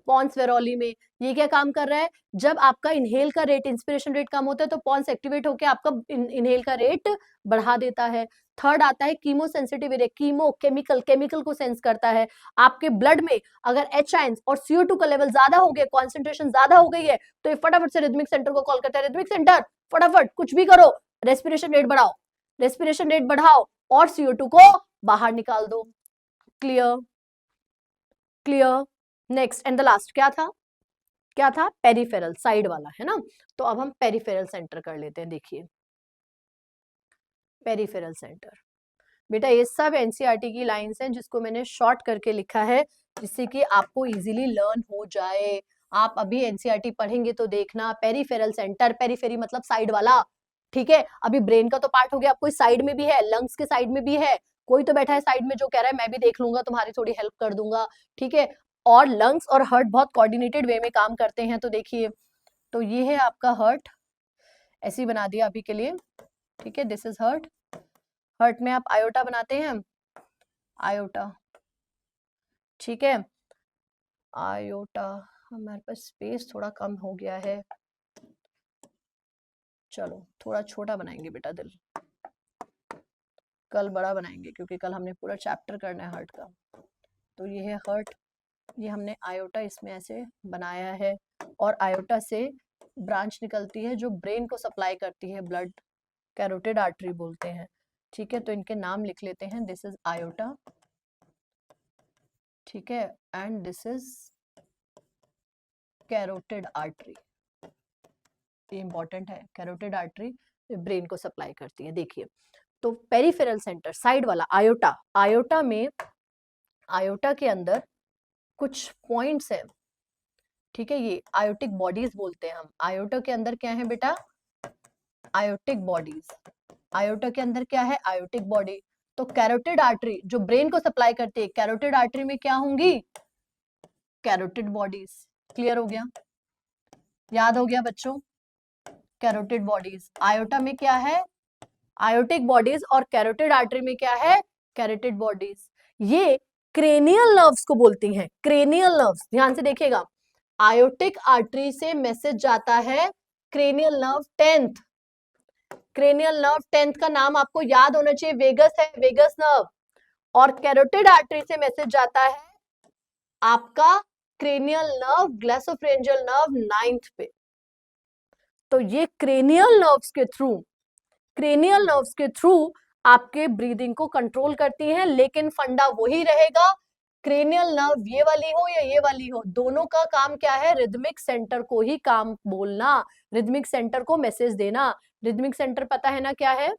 पॉन्स वेरोली में। ये क्या काम कर रहा है? जब आपका इनहेल का रेट, इंस्पिरेशन रेट कम होता है तो पॉन्स एक्टिवेट होकर आपका इनहेल का रेट बढ़ा देता है। थर्ड आता है chemo sensitive area. Chemo chemical को सेंस करता है। आपके ब्लड में अगर एच आयंस और CO2 का लेवल ज्यादा हो गया, कॉन्सेंट्रेशन ज्यादा हो गई है, तो ये फटाफट से रिदमिक सेंटर को कॉल करता है। रिदमिक सेंटर फटाफट कुछ भी करो, रेस्पिरेशन रेट बढ़ाओ, रेस्पिरेशन रेट बढ़ाओ और CO2 को बाहर निकाल दो। Clear? Clear? Next and the last क्या था? क्या था? पेरिफेरल, साइड वाला, है ना? तो अब हम पेरिफेरल सेंटर कर लेते हैं। देखिए पेरिफेरल सेंटर, बेटा ये सब एनसीईआरटी की लाइंस हैं जिसको मैंने शॉर्ट करके लिखा है, जिससे कि आपको इजीली लर्न हो जाए। आप अभी एनसीईआरटी पढ़ेंगे तो देखना, पेरिफेरल सेंटर, पेरिफेरी मतलब साइड वाला। ठीक है, अभी ब्रेन का तो पार्ट हो गया, आपको साइड में भी है, लंग्स के साइड में भी है। कोई तो बैठा है साइड में जो कह रहा है मैं भी देख लूंगा, तुम्हारी थोड़ी हेल्प कर दूंगा। ठीक है, और लंग्स और हार्ट बहुत कोऑर्डिनेटेड वे में काम करते हैं। तो देखिए, तो ये है आपका हार्ट, ऐसे ही बना दिया अभी के लिए। ठीक है, दिस इज हार्ट। हार्ट में आप आयोटा बनाते हैं, आयोटा, ठीक है, आयोटा। हमारे पास स्पेस थोड़ा कम हो गया है, चलो थोड़ा छोटा बनाएंगे बेटा दिल, कल बड़ा बनाएंगे क्योंकि कल हमने पूरा चैप्टर करना है हार्ट का। तो ये है हार्ट, ये हमने आयोटा इसमें ऐसे बनाया है, और आयोटा से ब्रांच निकलती है जो ब्रेन को सप्लाई करती है ब्लड, कैरोटिड आर्टरी बोलते हैं, ठीक है। तो इनके नाम लिख लेते हैं, दिस इज आयोटा, ठीक है, and this is carotid artery, ये इंपॉर्टेंट है, कैरोटिड आर्टरी ब्रेन को सप्लाई करती है। देखिए, तो पेरिफेरल सेंटर साइड वाला आयोटा, आयोटा में, आयोटा के अंदर कुछ पॉइंट्स है, ठीक है, ये आयोटिक बॉडीज बोलते हैं हम। आयोटा के अंदर क्या है बेटा, आयोटिक बॉडीज, आयोटा के अंदर क्या है, आयोटिक बॉडी। तो कैरोटिड आर्टरी जो ब्रेन को सप्लाई करती है, कैरोटिड आर्टरी में क्या होंगी, कैरोटिड बॉडीज। क्लियर हो गया, याद हो गया बच्चों, कैरोटिड बॉडीज। आयोटा में क्या है, आयोटिक बॉडीज, और कैरोटिड आर्टरी में क्या है, कैरोटिड बॉडीज। ये क्रेनियल नर्व्स को बोलती हैं, क्रेनियल नर्व्स, ध्यान से देखिएगा। आयोटिक आर्टरी से मैसेज जाता है cranial nerve 10th, cranial nerve 10th का नाम आपको याद होना चाहिए, वेगस है, वेगस नर्व। और कैरोटिड आर्टरी से मैसेज जाता है आपका क्रेनियल नर्व, ग्लैसोफेरेंजियल नर्व 9th पे। तो ये क्रेनियल नर्व्स के थ्रू, क्रेनियल नर्व्स के थ्रू आपके ब्रीदिंग को कंट्रोल करती हैं, लेकिन फंडा वही रहेगा, क्रेनियल नर्व ये वाली हो या ये वाली हो, दोनों का काम क्या है, रिदमिक सेंटर को ही काम बोलना, रिदमिक सेंटर को मैसेज देना। रिदमिक सेंटर पता है ना क्या है,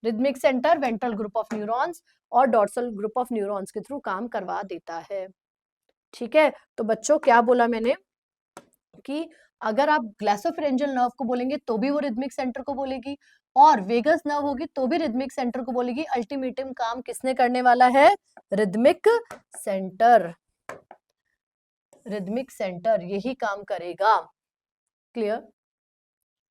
rhythmic centre ventral group of neurons और डॉर्सल ग्रुप ऑफ न्यूरॉन्स के थ्रू काम करवा देता है, ठीक है। तो बच्चों क्या बोला मैंने कि अगर आप ग्लैसोफेरेंजियल नर्व को बोलेंगे तो भी वो रिदमिक सेंटर को बोलेगी, और वेगस नर्व होगी तो भी रिदमिक सेंटर को बोलेगी। अल्टीमेटम काम किसने करने वाला है, रिदमिक सेंटर, रिदमिक सेंटर यही काम करेगा। क्लियर,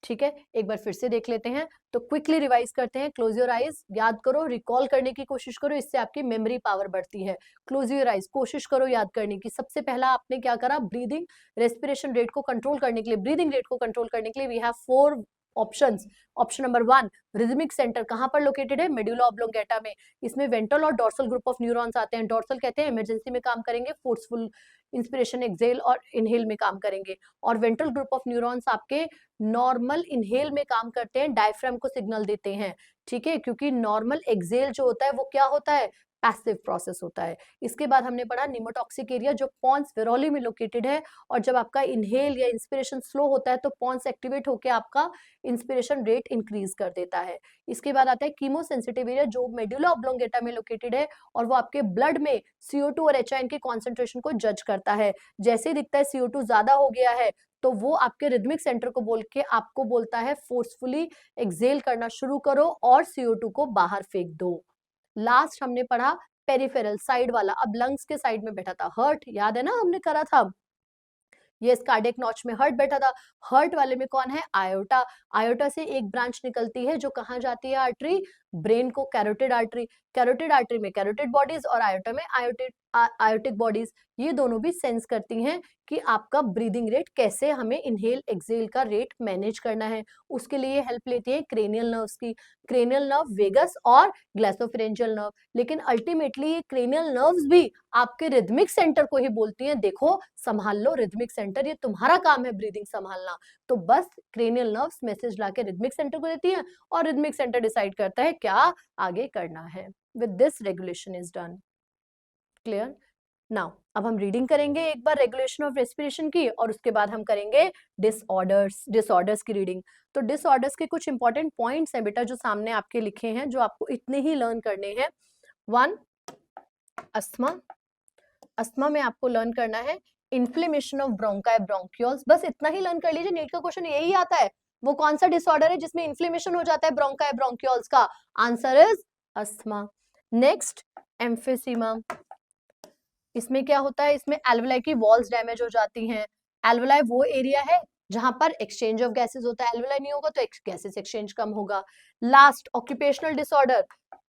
ठीक है, एक बार फिर से देख लेते हैं, तो क्विकली रिवाइज करते हैं। क्लोज योर आईज, याद करो, रिकॉल करने की कोशिश करो, इससे आपकी मेमोरी पावर बढ़ती है। क्लोज योर आईज, कोशिश करो याद करने की। सबसे पहला आपने क्या करा, ब्रीदिंग, रेस्पिरेशन रेट को कंट्रोल करने के लिए, ब्रीदिंग रेट को कंट्रोल करने के लिए we have 4 options. Option number 1, rhythmic centre कहां पर लोकेटेड है, मेडुला ऑब्लोंगेटा में। इसमें वेंट्रल और डॉर्सल ग्रुप ऑफ न्यूरॉन्स आते हैं। डॉर्सल कहते हैं इमरजेंसी में काम करेंगे, फोर्सफुल इंस्पिरेशन एक्सेल और इनहेल में काम करेंगे, और वेंट्रल ग्रुप ऑफ न्यूरॉन्स आपके नॉर्मल इनहेल में काम करते हैं, डायफ्राम को सिग्नल देते हैं, ठीक है, क्योंकि नॉर्मल एक्सेल जो होता है वो क्या होता है, पैसिव प्रोसेस होता है। इसके बाद हमने पढ़ा निमोटॉक्सिक एरिया जो पॉन्स वेरोली में लोकेटेड है, और जब आपका इनहेल या इंस्पिरेशन स्लो होता है तो पॉन्स एक्टिवेट होकर आपका इंस्पिरेशन रेट इंक्रीज कर देता है। इसके बाद आता है कीमो सेंसिटिव एरिया जो मेडुला ऑब्लोंगेटा में लोकेटेड है, और वो आपके ब्लड में CO2 और HIN के कॉन्सेंट्रेशन को जज करता है। जैसे ही दिखता है CO2 ज्यादा हो गया है तो वो आपके रिदमिक सेंटर को बोल के आपको बोलता है फोर्सफुली एक्सेल करना शुरू करो और CO2 को बाहर फेंक दो। लास्ट हमने पढ़ा पेरिफेरल साइड वाला, अब लंग्स के साइड में बैठा था हार्ट, याद है ना हमने करा था, ये कार्डियक नॉच में हार्ट बैठा था। हार्ट वाले में कौन है, आयोटा। आयोटा से एक ब्रांच निकलती है जो कहाँ जाती है, आर्टरी, ब्रेन को, कैरोटिड आर्टरी। कैरोटिड आर्टरी में कैरोटिड बॉडीज और आयोटा में आयोटिक बॉडीज, ये दोनों भी सेंस करती हैं कि आपका ब्रीदिंग रेट कैसे, हमें इनहेल एक्सेल का रेट मैनेज करना है। उसके लिए हेल्प लेती है क्रेनियल नर्व्स की, क्रेनियल नर्व, वेगस और ग्लैसोफेरेंजियल नर्व। लेकिन अल्टीमेटली ये क्रेनियल नर्व्स भी आपके रिदमिक सेंटर को ही बोलती हैं, देखो संभाल लो रिदमिक सेंटर, ये तुम्हारा काम है ब्रीदिंग संभालना। तो बस क्रेनियल नर्व्स मैसेज लाके रिदमिक सेंटर को देती है, और रिदमिक सेंटर डिसाइड करता है क्या आगे करना है। With this regulation is done. Clear, now अब हम रीडिंग करेंगे एक बार रेगुलेशन ऑफ रेस्पिरेशन की, और उसके बाद हम करेंगे डिसऑर्डर्स की रीडिंग। तो डिसऑर्डर्स के कुछ इंपॉर्टेंट पॉइंट्स हैं बेटा जो सामने आपके लिखे हैं, जो आपको इतने ही लर्न करने हैं। 1, अस्थमा, अस्थमा में आपको लर्न करना है इन्फ्लेमेशन ऑफ ब्रोंकाई ब्रोंक्यूल्स, बस इतना ही लर्न कर लीजिए, नीट का क्वेश्चन यही आता है। वो कौन सा डिसऑर्डर है जिसमें इन्फ्लेमेशन हो जाता है ब्रोंकाई ब्रोंक्यूल्स का, answer is asthma. Next, emphysema, इसमें क्या होता है, इसमें एल्वुलाई की वॉल्स डैमेज हो जाती हैं। एल्वुलाई वो एरिया है जहां पर एक्सचेंज ऑफ गैसेस होता है, एल्वियोलाई नहीं होगा तो गैसेस एक्सचेंज कम होगा। लास्ट, ऑक्यूपेशनल डिसऑर्डर,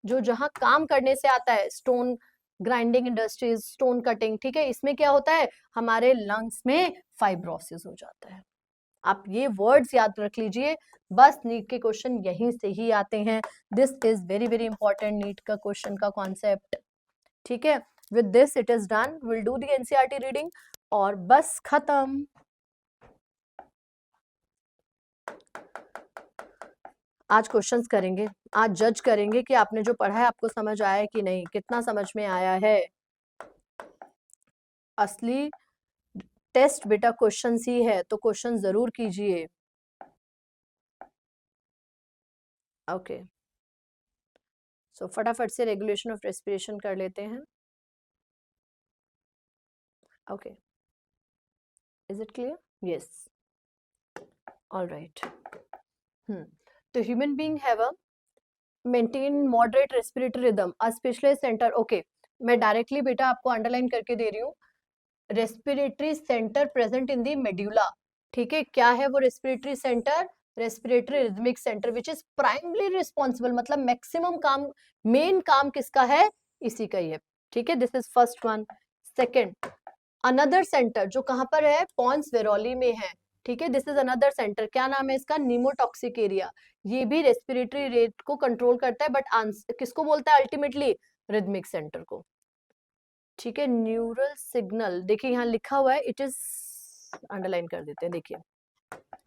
जो जहां काम करने से आता है, stone grinding industries, stone cutting, ठीक है, इसमें क्या होता है, हमारे लंग्स में फाइब्रोसिस हो जाता है। आप ये वर्ड्स याद रख लीजिए, बस नीट के क्वेश्चन यहीं से ही आते हैं। This is very very important NEET का क्वेश्चन का कॉन्सेप्ट, ठीक है। With this it is done, will do the NCERT reading और बस खत्म। आज क्वेश्चंस करेंगे, आज जज करेंगे कि आपने जो पढ़ा है आपको समझ आया है कि नहीं, कितना समझ में आया है। असली टेस्ट बेटा क्वेश्चंस ही है, तो क्वेश्चन जरूर कीजिए। ओके, सो फटाफट से रेगुलेशन ऑफ रेस्पिरेशन कर लेते हैं। Okay, is it clear? Yes, all right. तो human being have a maintain moderate respiratory rhythm, a specialised centre. Okay, मैं डायरेक्टली बेटा आपको अंडरलाइन करके दे रही हूँ, respiratory centre present in the medulla, ठीक है। क्या है वो respiratory centre? Respiratory rhythmic centre which is primary responsible, मतलब मैक्सिमम काम, मेन काम किसका है? इसी का ही है, ठीक है। This is first one. Second, another centre जो कहां पर है, पॉन्स वेरोली में है, ठीक है। दिस इज अनदर सेंटर, क्या नाम है इसका? नीमोटॉक्सिक एरिया। ये भी रेस्पिरेटरी रेट को कंट्रोल करता है, बट आंसर किसको बोलता है अल्टीमेटली? रिदमिक सेंटर को, ठीक है। न्यूरल सिग्नल, देखिए यहाँ लिखा हुआ है, इट इज, अंडरलाइन कर देते हैं, देखिए।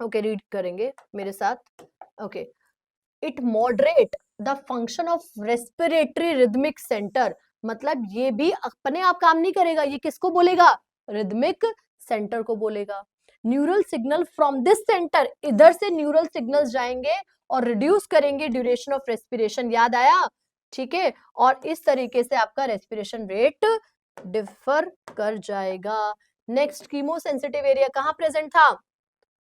ओके, रीड करेंगे मेरे साथ। Okay, it moderate the function of respiratory rhythmic centre, मतलब ये भी अपने आप काम नहीं करेगा, ये किसको बोलेगा? रिदमिक सेंटर को बोलेगा। Neural signal from this centre, इधर से न्यूरल सिग्नल्स जाएंगे और रिड्यूस करेंगे ड्यूरेशन ऑफ रेस्पिरेशन, याद आया, ठीक है। और इस तरीके से आपका रेस्पिरेशन रेट डिफर कर जाएगा। नेक्स्ट, कीमोसेंसिटिव एरिया कहां प्रेजेंट था?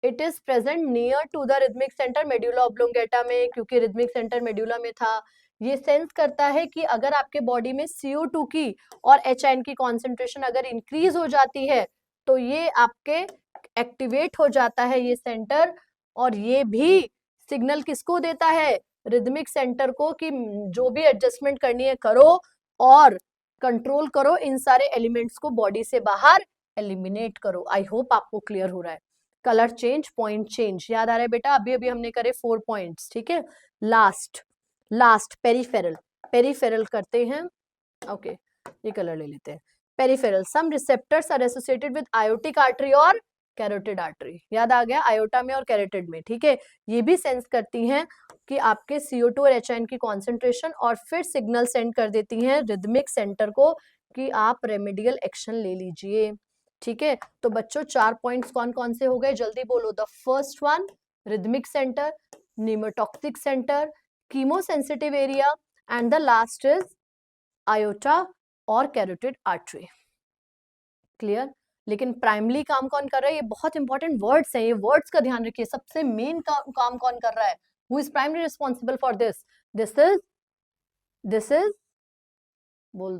It is present near to the rhythmic centre medulla oblongata में, क्योंकि रिदमिक सेंटर मेड्यूला में था। ये सेंस करता है कि अगर आपके बॉडी में CO2 की और HN की कॉन्सेंट्रेशन अगर इंक्रीज हो जाती है तो ये आपके एक्टिवेट हो जाता है ये सेंटर, और ये भी सिग्नल किसको देता है? रिदमिक सेंटर को, कि जो भी एडजस्टमेंट करनी है करो और कंट्रोल करो, इन सारे एलिमेंट्स को बॉडी से बाहर एलिमिनेट करो। आई होप आपको क्लियर हो रहा है। कलर चेंज, पॉइंट चेंज, याद आ रहा है बेटा? अभी अभी हमने करे 4 पॉइंट्स, ठीक है। लास्ट पेरिफेरल, पेरिफेरल करते हैं। ओके, ये कलर ले लेते हैं। Peripheral, some receptors are associated with aortic artery और कैरोटिड आर्टरी, याद आ गया, आयोटा में और कैरोटिड में, ठीक है। ये भी सेंस करती हैं कि आपके CO2 और HN की कॉन्सेंट्रेशन, और फिर सिग्नल सेंड कर देती हैं रिदमिक सेंटर को कि आप रेमेडियल एक्शन ले लीजिए, ठीक है। तो बच्चों 4 पॉइंट्स कौन कौन से हो गए, जल्दी बोलो। The first one, rhythmic centre, pneumotaxic centre, chemosensitive area, and the last is aorta और कैरोटिड आर्टरी। क्लियर? लेकिन प्राइमरी काम कौन कर रहा है? ये बहुत इंपॉर्टेंट वर्ड्स हैं, ये वर्ड्स का ध्यान रखिए। सबसे मेन काम कौन कर रहा है? Who is primary responsible for this? This is बोल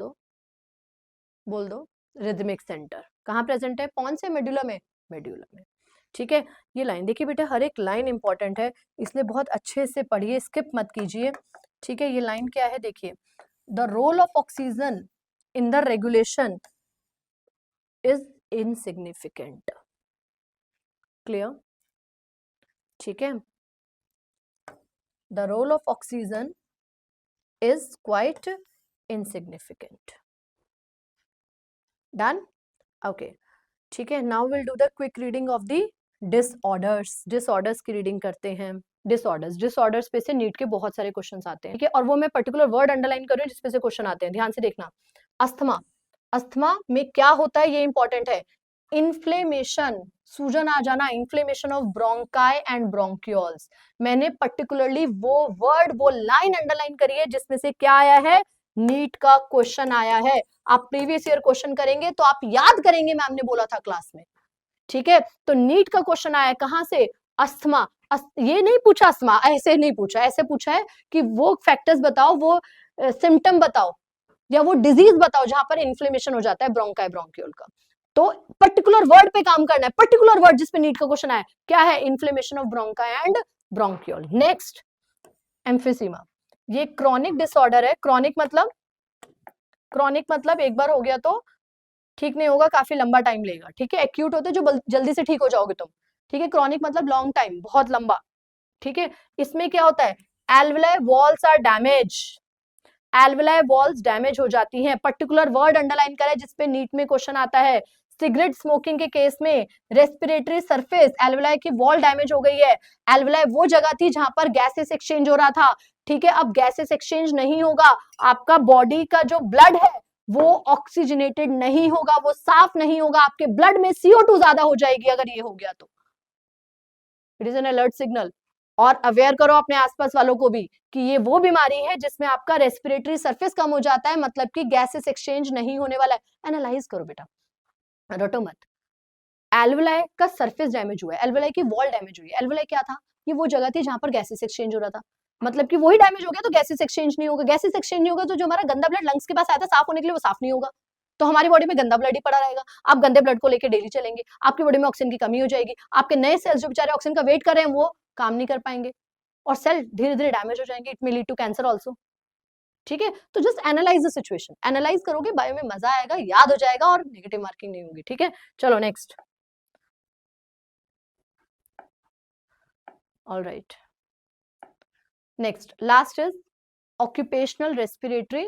दो रिदमिक सेंटर। कहाँ प्रेजेंट है? कौन से? मेडुला में, मेडुला में, ठीक है। ये लाइन देखिए बेटा, हर एक लाइन इंपॉर्टेंट है, इसलिए बहुत अच्छे से पढ़िए, स्किप मत कीजिए, ठीक है। ये लाइन क्या है देखिए, the role of oxygen in the regulation is insignificant. Clear? ठीक है, the role of oxygen is quite insignificant. Done? Okay, ठीक है। Now will do the quick reading of the disorders. Disorders की रीडिंग करते हैं। डिसऑर्डर्स पे से NEET के बहुत सारे क्वेश्चंस आते हैं, ठीक है। और वो मैं पर्टिकुलर वर्ड अंडरलाइन कर रही हूँ जिसपे से क्वेश्चन आते हैं, ध्यान से देखना। अस्थमा, अस्थमा में क्या होता है ये इंपॉर्टेंट है। इन्फ्लेमेशन, सूजन आ जाना, inflammation of bronchi and bronchioles. मैंने पर्टिकुलरली वो वर्ड, वो लाइन अंडरलाइन करी है जिसमें से क्या आया है, नीट का क्वेश्चन आया है। आप प्रीवियस ईयर क्वेश्चन करेंगे तो आप याद करेंगे, मैम ने बोला था क्लास में, ठीक है। तो नीट का क्वेश्चन आया कहां से? अस्थमा। ये नहीं पूछा अस्थमा, ऐसे नहीं पूछा, ऐसे पूछा है कि वो फैक्टर्स बताओ, वो सिम्टम बताओ, या वो डिजीज बताओ जहां पर इन्फ्लेमेशन हो जाता है ब्रोंकाई ब्रोंक्यूल का। तो पर्टिकुलर वर्ड पे काम करना है, पर्टिकुलर वर्ड जिसपे नीट का क्वेश्चन आया क्या है, inflammation of ब्रोंका and bronchiole. Next emphysema, ये क्रॉनिक डिसऑर्डर है। क्रॉनिक मतलब एक बार हो गया तो ठीक नहीं होगा, काफी लंबा टाइम लेगा, ठीक है। एक्यूट होते जो जल्दी से ठीक हो जाओगे तुम, ठीक है। क्रॉनिक मतलब लॉन्ग टाइम, बहुत लंबा, ठीक है। इसमें क्या होता है, alveoli walls are damage, alveoli walls damage हो जाती हैं। पर्टिकुलर वर्ड अंडरलाइन करें जिसपे नीट में क्वेश्चन आता है। सिगरेट स्मोकिंग के केस में रेस्पिरेटरी सरफेस एल्वेलाई की वॉल डैमेज हो गई है। एल्वेलाई वो जगह थी जहां पर गैसेस एक्सचेंज हो रहा था, ठीक है। अब गैसेस एक्सचेंज नहीं होगा, आपका बॉडी का जो ब्लड है वो ऑक्सीजनेटेड नहीं होगा, वो साफ नहीं होगा, आपके ब्लड में CO2 ज्यादा हो जाएगी अगर ये हो गया तो। It is an alert signal. और अवेयर करो अपने आसपास वालों को भी कि ये वो बीमारी है जिसमें आपका रेस्पिरेटरी सरफेस कम हो जाता है, मतलब कि गैसेस एक्सचेंज नहीं होने वाला है। एनालाइज करो बेटा, रटो मत। एल्वेलाई का सरफेस डैमेज हुआ है, एल्वेलाई की वॉल डैमेज हुई है। एल्वेलाई क्या था, ये वो जगह थी जहां पर गैसेस एक्सचेंज हो रहा था, मतलब कि वही डैमेज हो गया तो गैसेस एक्सचेंज नहीं होगा। गैसेस एक्सचेंज नहीं होगा तो जो हमारा गंदा ब्लड लंग्स के पास आया था साफ होने के लिए वो साफ नहीं होगा, तो हमारी बॉडी में गंदा ब्लड ही पड़ा रहेगा। आप गंदे ब्लड को लेकर डेली चलेंगे, आपकी बॉडी में ऑक्सीजन की कमी हो जाएगी, आपके नए सेल्स जो बेचारे ऑक्सीजन का वेट कर रहे हैं वो काम नहीं कर पाएंगे और सेल धीरे धीरे डैमेज हो जाएंगे। It may lead to cancer also, ठीक है। तो just analyse the situation, analyse करोगे बायो में मजा आएगा, याद हो जाएगा और नेगेटिव मार्किंग नहीं होगी, ठीक है। चलो next, all right. Next last is occupational respiratory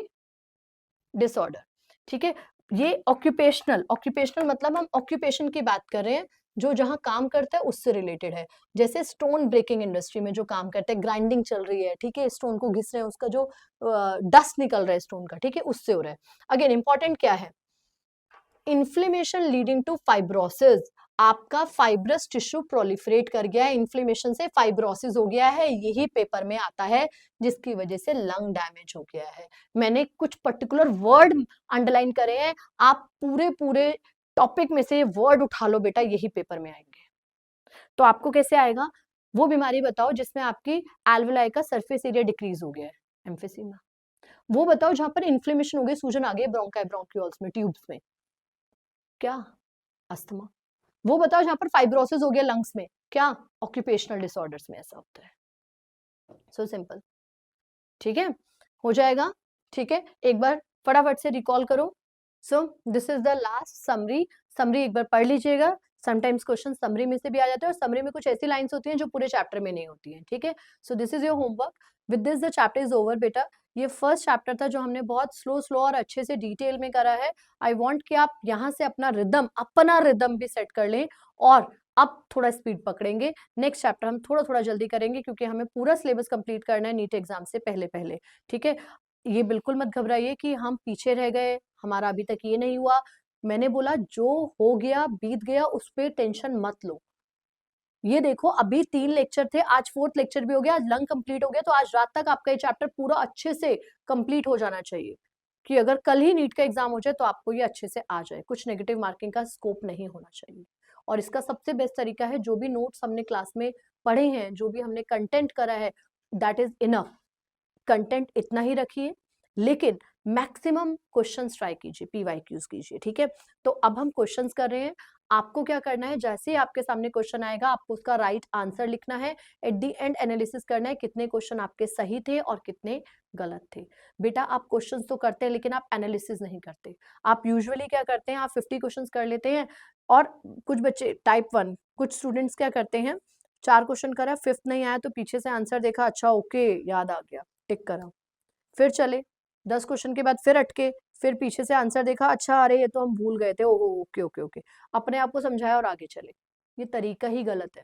disorder, ठीक है। ये ऑक्यूपेशनल मतलब हम ऑक्यूपेशन की बात कर रहे हैं, जो जहां काम करता है उससे रिलेटेड है। जैसे स्टोन ब्रेकिंग इंडस्ट्री में जो काम करते हैं, ग्राइंडिंग चल रही है, ठीक है, स्टोन को घिस रहे हैं, उसका जो डस्ट निकल रहा है स्टोन का, ठीक है, उससे हो रहा है। अगेन इंपॉर्टेंट क्या है, इन्फ्लेमेशन लीडिंग टू फाइब्रोसिस, आपका फाइब्रस टिश्यू प्रोलिफरेट कर गया है, इन्फ्लेमेशन से फाइब्रोसिस हो गया है, यही पेपर में आता है, जिसकी वजह से लंग डैमेज हो गया है। मैंने कुछ पर्टिकुलर वर्ड अंडरलाइन करे हैं, आप पूरे पूरे टॉपिक में से ये वर्ड उठा लो बेटा, यही पेपर में आएंगे। तो आपको कैसे आएगा, वो बीमारी बताओ जिसमें आपकी एल्वेलाई का सरफेस एरिया डिक्रीज हो गया है, एम्फिसीमा। वो बताओ जहां पर इन्फ्लेमेशन हो गई, सूजन आ गई ब्रोंकाई ब्रोंक्यूल्स में, ट्यूब्स में, क्या, अस्थमा। वो बताओ जहां पर फाइब्रोसिस हो गया लंग्स में, क्या, ऑक्यूपेशनल डिसऑर्डर्स में ऐसा होता है। सो सिंपल, ठीक है, हो जाएगा, ठीक है। एक बार फटाफट से रिकॉल करो। सो this is the last summary, summary एक बार पढ़ लीजिएगा। समटाइम्स क्वेश्चन समरी में से भी आ जाते हैं और समरी में कुछ ऐसी लाइंस होती हैं जो पूरे चैप्टर में नहीं होती हैं, ठीक है। सो this is your homework, with this the chapter is over बेटा। ये फर्स्ट चैप्टर था जो हमने बहुत स्लो और अच्छे से डिटेल में करा है। आई वांट कि आप यहाँ से अपना रिदम भी सेट कर लें और अब थोड़ा स्पीड पकड़ेंगे। नेक्स्ट चैप्टर हम थोड़ा थोड़ा जल्दी करेंगे क्योंकि हमें पूरा सिलेबस कंप्लीट करना है नीट एग्जाम से पहले पहले, ठीक है। ये बिल्कुल मत घबराइए कि हम पीछे रह गए, हमारा अभी तक ये नहीं हुआ। मैंने बोला जो हो गया बीत गया, उस पर टेंशन मत लो। ये देखो अभी 3 लेक्चर थे, आज 4th लेक्चर भी हो गया, आज लंग कंप्लीट हो गया, तो आज रात तक आपका ये चैप्टर पूरा अच्छे से कंप्लीट हो जाना चाहिए कि अगर कल ही नीट का एग्जाम हो जाए तो आपको ये अच्छे से आ जाए, कुछ नेगेटिव मार्किंग का स्कोप नहीं होना चाहिए। और इसका सबसे बेस्ट तरीका है, जो भी नोट्स हमने क्लास में पढ़े हैं, जो भी हमने कंटेंट करा है, दैट इज इनफ। कंटेंट इतना ही रखिए, लेकिन मैक्सिमम क्वेश्चंस ट्राई कीजिए, PYQs कीजिए, ठीक है। तो अब हम क्वेश्चंस कर रहे हैं, आपको क्या करना है, जैसे ही आपके सामने क्वेश्चन आएगा आपको उसका राइट आंसर लिखना है, एट द एंड एनालिसिस करना है कितने क्वेश्चन आपके सही थे और कितने गलत थे। बेटा आप क्वेश्चंस तो करते हैं लेकिन आप एनालिसिस नहीं करते। आप यूजुअली क्या करते हैं, आप 50 क्वेश्चंस कर लेते हैं और कुछ बच्चे टाइप 1, कुछ स्टूडेंट्स क्या करते हैं, 4 क्वेश्चन करा, 5th नहीं आया तो पीछे से आंसर देखा, अच्छा ओके याद आ गया, टिक करा, फिर चले 10 क्वेश्चन के बाद फिर अटके, फिर पीछे से आंसर देखा, अच्छा अरे ये तो हम भूल गए थे, ओहो ओके ओके ओके, अपने आप को समझाया और आगे चले। ये तरीका ही गलत है।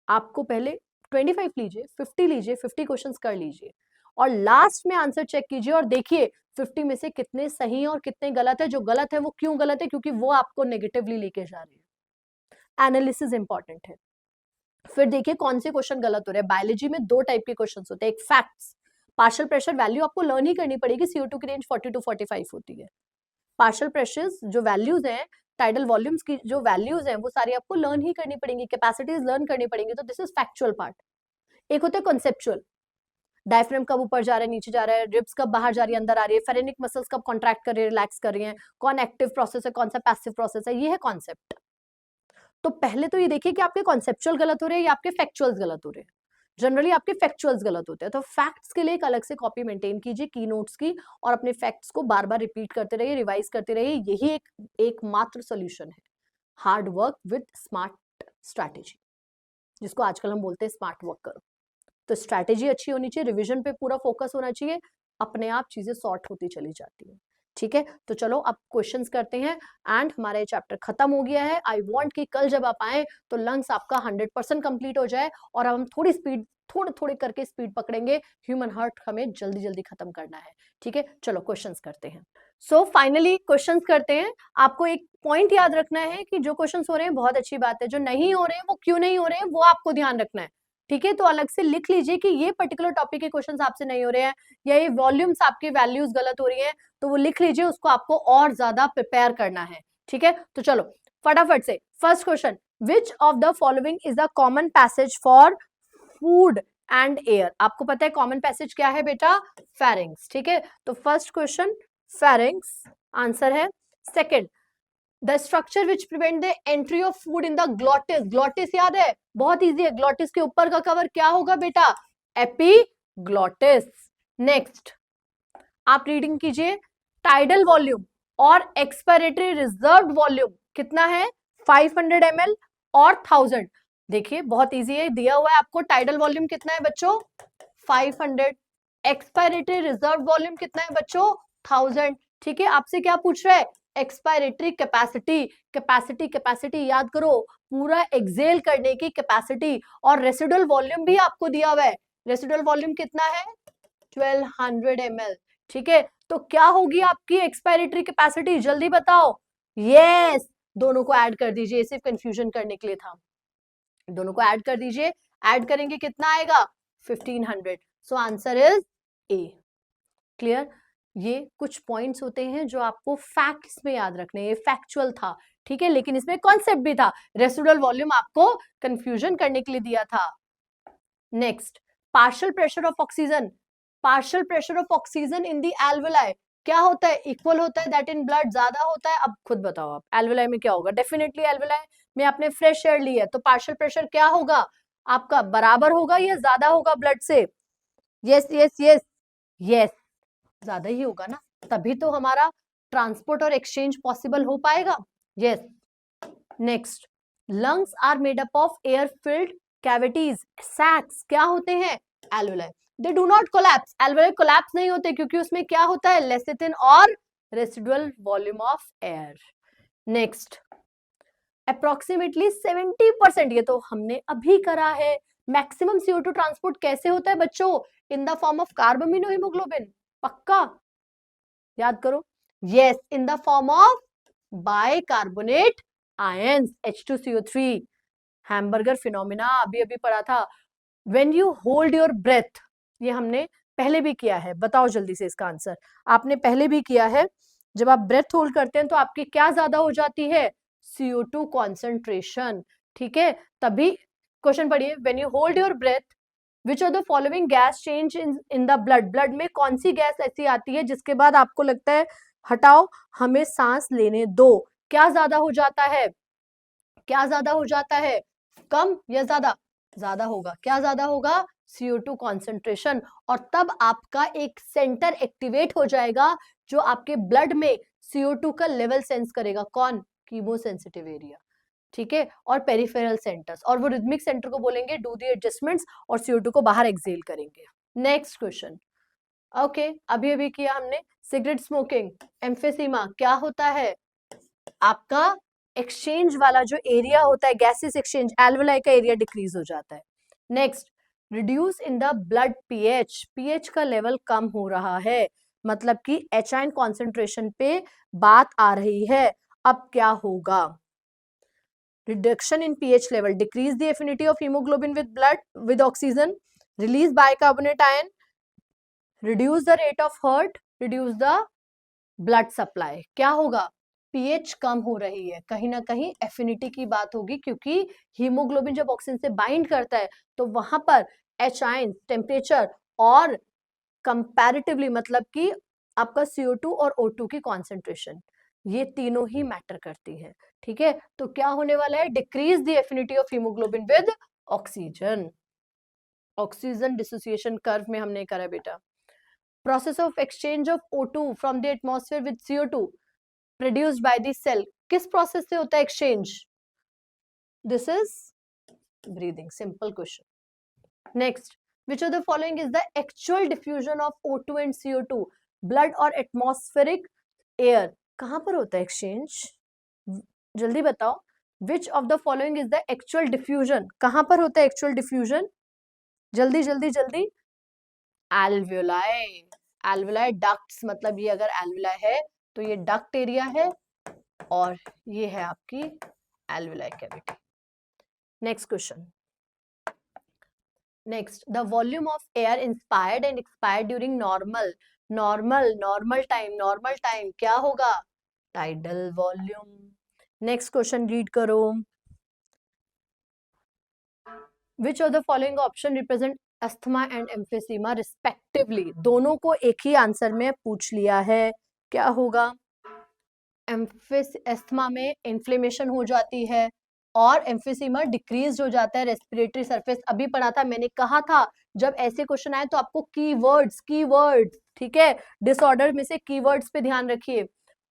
आपको पहले 25 लीजिए, 50 लीजिए, 50 क्वेश्चंस कर लीजिए और लास्ट में आंसर चेक कीजिए और देखिए 50 में से कितने सही हैं और कितने गलत है। जो गलत है वो क्यों गलत है, क्योंकि वो आपको नेगेटिवली लेके जा रहे हैं। एनालिसिस इंपॉर्टेंट है। फिर देखिए कौन से क्वेश्चन गलत हो रहे हैं। बायोलॉजी में 2 टाइप के क्वेश्चन होते हैं, एक फैक्ट्स, पार्शियल प्रेशर वैल्यू आपको लर्न ही करनी पड़ेगी, CO2 की रेंज 40 to 45 होती है। पार्शियल प्रेशर्स जो वैल्यूज हैं, टाइडल वॉल्यूम्स की जो वैल्यूज हैं, वो सारी आपको लर्न ही करनी पड़ेंगी, कैपेसिटीज लर्न करनी पड़ेंगी, तो दिस इज फैक्चुअल पार्ट। एक होता है कॉन्सेप्चुअल, डायफ्राम कब ऊपर जा रहा है, नीचे जा रहा है, रिब्स कब बाहर जा रही है, अंदर आ रही है, फेरेनिक मसल्स कब कॉन्ट्रैक्ट कर रही है, रिलैक्स कर रही है, कौन एक्टिव प्रोसेस है, कौन सा पैसिव प्रोसेस है, ये है कॉन्सेप्ट। तो पहले तो ये देखिए कि आपके कॉन्सेप्चुअल गलत हो रहे हैं या आपके फैक्चुअल्स गलत हो रहे हैं। जनरली आपके फैक्चुअल्स गलत होते हैं, तो फैक्ट्स के लिए एक अलग से कॉपी मेंटेन कीजिए की नोट्स की, और अपने फैक्ट्स को बार बार रिपीट करते रहिए, रिवाइज करते रहिए। यही एकमात्र सोल्यूशन है hard work with smart strategy, जिसको आजकल हम बोलते हैं स्मार्ट वर्क करो। तो स्ट्रैटेजी अच्छी होनी चाहिए, रिविजन पे पूरा फोकस होना चाहिए, अपने आप चीजें सॉर्ट होती चली जाती है। ठीक है, तो चलो अब क्वेश्चंस करते हैं एंड हमारा ये चैप्टर खत्म हो गया है। आई वांट कि कल जब आप आए तो लंग्स आपका 100% कंप्लीट हो जाए, और अब हम थोड़ी स्पीड, थोड़े थोड़े करके स्पीड पकड़ेंगे। ह्यूमन हार्ट हमें जल्दी जल्दी खत्म करना है। ठीक है, चलो क्वेश्चंस करते हैं। सो फाइनली क्वेश्चंस करते हैं। आपको एक पॉइंट याद रखना है कि जो क्वेश्चंस हो रहे हैं बहुत अच्छी बात है, जो नहीं हो रहे हैं वो क्यों नहीं हो रहे हैं वो आपको ध्यान रखना है। ठीक है, तो अलग से लिख लीजिए कि ये पर्टिकुलर टॉपिक के क्वेश्चंस आपसे नहीं हो रहे हैं, या ये वॉल्यूम्स आपकी वैल्यूज गलत हो रही हैं, तो वो लिख लीजिए, उसको आपको और ज्यादा प्रिपेयर करना है। ठीक है, तो चलो फटाफट से first question, which of the following is the common passage for food and air. आपको पता है कॉमन पैसेज क्या है बेटा, फेरिंग्स। ठीक है, तो फर्स्ट क्वेश्चन फेरिंग्स आंसर है। Second, the structure which prevent the entry of food in the glottis. Glottis याद है, बहुत इजी है, ग्लॉटिस के ऊपर का कवर क्या होगा बेटा, एपीग्लॉटिस। नेक्स्ट आप रीडिंग कीजिए, टाइडल वॉल्यूम और एक्सपायरेटरी रिजर्व वॉल्यूम कितना है, 500 ml और 1000। देखिए बहुत इजी है, दिया हुआ है आपको, टाइडल वॉल्यूम कितना है बच्चों, 500, एक्सपायरेटरी रिजर्व वॉल्यूम कितना है बच्चों, 1000। ठीक है, आपसे क्या पूछ रहा है, एक्सपायरेटरी कैपेसिटी। कैपेसिटी कैपेसिटी याद करो, पूरा एक्सेल करने की कैपेसिटी, और रेसिडुअल वॉल्यूम भी आपको दिया हुआ है, रेसिडुअल वॉल्यूम कितना है, 1200 ml। ठीक है, तो क्या होगी आपकी एक्सपायरेटरी कैपेसिटी, जल्दी बताओ। यस, दोनों को ऐड कर दीजिए, सिर्फ कंफ्यूजन करने के लिए था, दोनों को ऐड कर दीजिए, ऐड करेंगे कितना आएगा, 1500। So answer is a. Clear, ये कुछ पॉइंट्स होते हैं जो आपको फैक्ट्स में याद रखने, ये फैक्चुअल था। ठीक है, लेकिन इसमें कॉन्सेप्ट भी था, रेसिडुअल वॉल्यूम आपको कंफ्यूजन करने के लिए दिया था। Next, partial pressure of oxygen. Partial pressure of oxygen in the alveoli क्या होता है, इक्वल होता है दैट इन ब्लड, ज्यादा होता है। अब खुद बताओ आप, एल्वेलाई में क्या होगा, डेफिनेटली एल्वेलाई में आपने फ्रेश एयर ली है, तो पार्शियल प्रेशर क्या होगा आपका, बराबर होगा या ज्यादा होगा ब्लड से, यस यस यस यस, ज्यादा ही होगा ना, तभी तो हमारा ट्रांसपोर्ट और एक्सचेंज पॉसिबल हो पाएगा। Yes, next, lungs are made up of air filled cavities, sacs क्या होते हैं, alveoli. They do not collapse, alveoli collapse नहीं होते क्योंकि उसमें क्या होता है, लेसिथिन और residual volume of air. Next, approximately 70%, ये तो हमने अभी करा है। मैक्सिमम CO2 ट्रांसपोर्ट कैसे होता है बच्चों, in the form of carbamino haemoglobin, पक्का याद करो, yes, in the form of bicarbonate ions, H2CO3। Hamburger phenomena अभी अभी पढ़ा था, when you hold your breath, ये हमने पहले भी किया है, बताओ जल्दी से इसका आंसर, आपने पहले भी किया है। जब आप ब्रेथ होल्ड करते हैं तो आपकी क्या ज्यादा हो जाती है, CO2 कॉन्सेंट्रेशन। ठीक है, तभी क्वेश्चन पढ़िए, when you hold your breath which of the following gas change in the blood, blood में कौन सी गैस ऐसी आती है जिसके बाद आपको लगता है हटाओ हमें सांस लेने दो, क्या ज्यादा हो जाता है, क्या ज्यादा हो जाता है, कम या ज्यादा, ज्यादा होगा, क्या ज्यादा होगा, CO2 कॉन्सेंट्रेशन। और तब आपका एक सेंटर एक्टिवेट हो जाएगा जो आपके ब्लड में CO2 का लेवल सेंस करेगा, कौन, कीमोसेंसिटिव एरिया। ठीक है, और पेरिफेरल सेंटर्स, और वो रिदमिक सेंटर को बोलेंगे डू दी एडजस्टमेंट्स, और CO2 को बाहर एक्सेल करेंगे। नेक्स्ट क्वेश्चन, ओके, अभी अभी किया हमने, सिगरेट स्मोकिंग, एम्फेसीमा क्या होता है, आपका एक्सचेंज वाला जो एरिया होता है, गैसेस एक्सचेंज, एल्वेलाई का एरिया डिक्रीज हो जाता है। Next, reduce in the blood pH, pH का लेवल कम हो रहा है, मतलब कि H कॉन्सेंट्रेशन पे बात आ रही है। अब क्या होगा, reduction in pH level, decrease the affinity of hemoglobin with blood with oxygen, release bicarbonate ion, reduce the rate of heart, reduce the blood supply। क्या होगा, pH कम हो रही है, कहीं ना कहीं एफिनिटी की बात होगी, क्योंकि हीमोग्लोबिन जब ऑक्सीजन से बाइंड करता है तो वहां पर H टेम्परेचर और कंपैरेटिवली मतलब कि आपका CO2 और O2 की कॉन्सेंट्रेशन, ये तीनों ही मैटर करती है। ठीक है, तो क्या होने वाला है, decrease the affinity of haemoglobin with oxygen. Oxygen dissociation curve में हमने करा बेटा। Process of exchange of O2 from the atmosphere with CO2 produced by the cell, किस प्रोसेस से होता है exchange? This is breathing, simple question. Next, which of the following is the actual diffusion of O2 and CO2 blood और atmospheric air? कहां पर होता है exchange, जल्दी बताओ। which of the following is the actual diffusion, कहां पर होता है एक्चुअल डिफ्यूजन, जल्दी जल्दी जल्दी। एल्वियोलाई, एल्वियोलाई डक्ट्स, मतलब ये अगर एल्वियोलाई है तो ये डक्ट एरिया है और ये है आपकी alveoli cavity. Next question. Next, the volume of air inspired and expired during normal time क्या होगा? Tidal volume. Next question read करो। Which of the following option represent asthma and emphysema respectively? दोनों को एक ही आंसर में पूछ लिया है, क्या होगा? एस्थमा में इन्फ्लेमेशन हो जाती है और एम्फिसीमा डिक्रीज हो जाता है रेस्पिरेटरी सरफेस। अभी पढ़ा था, मैंने कहा था जब ऐसे क्वेश्चन आए तो आपको कीवर्ड्स, ठीक है, डिसऑर्डर में से कीवर्ड्स पे ध्यान रखिए।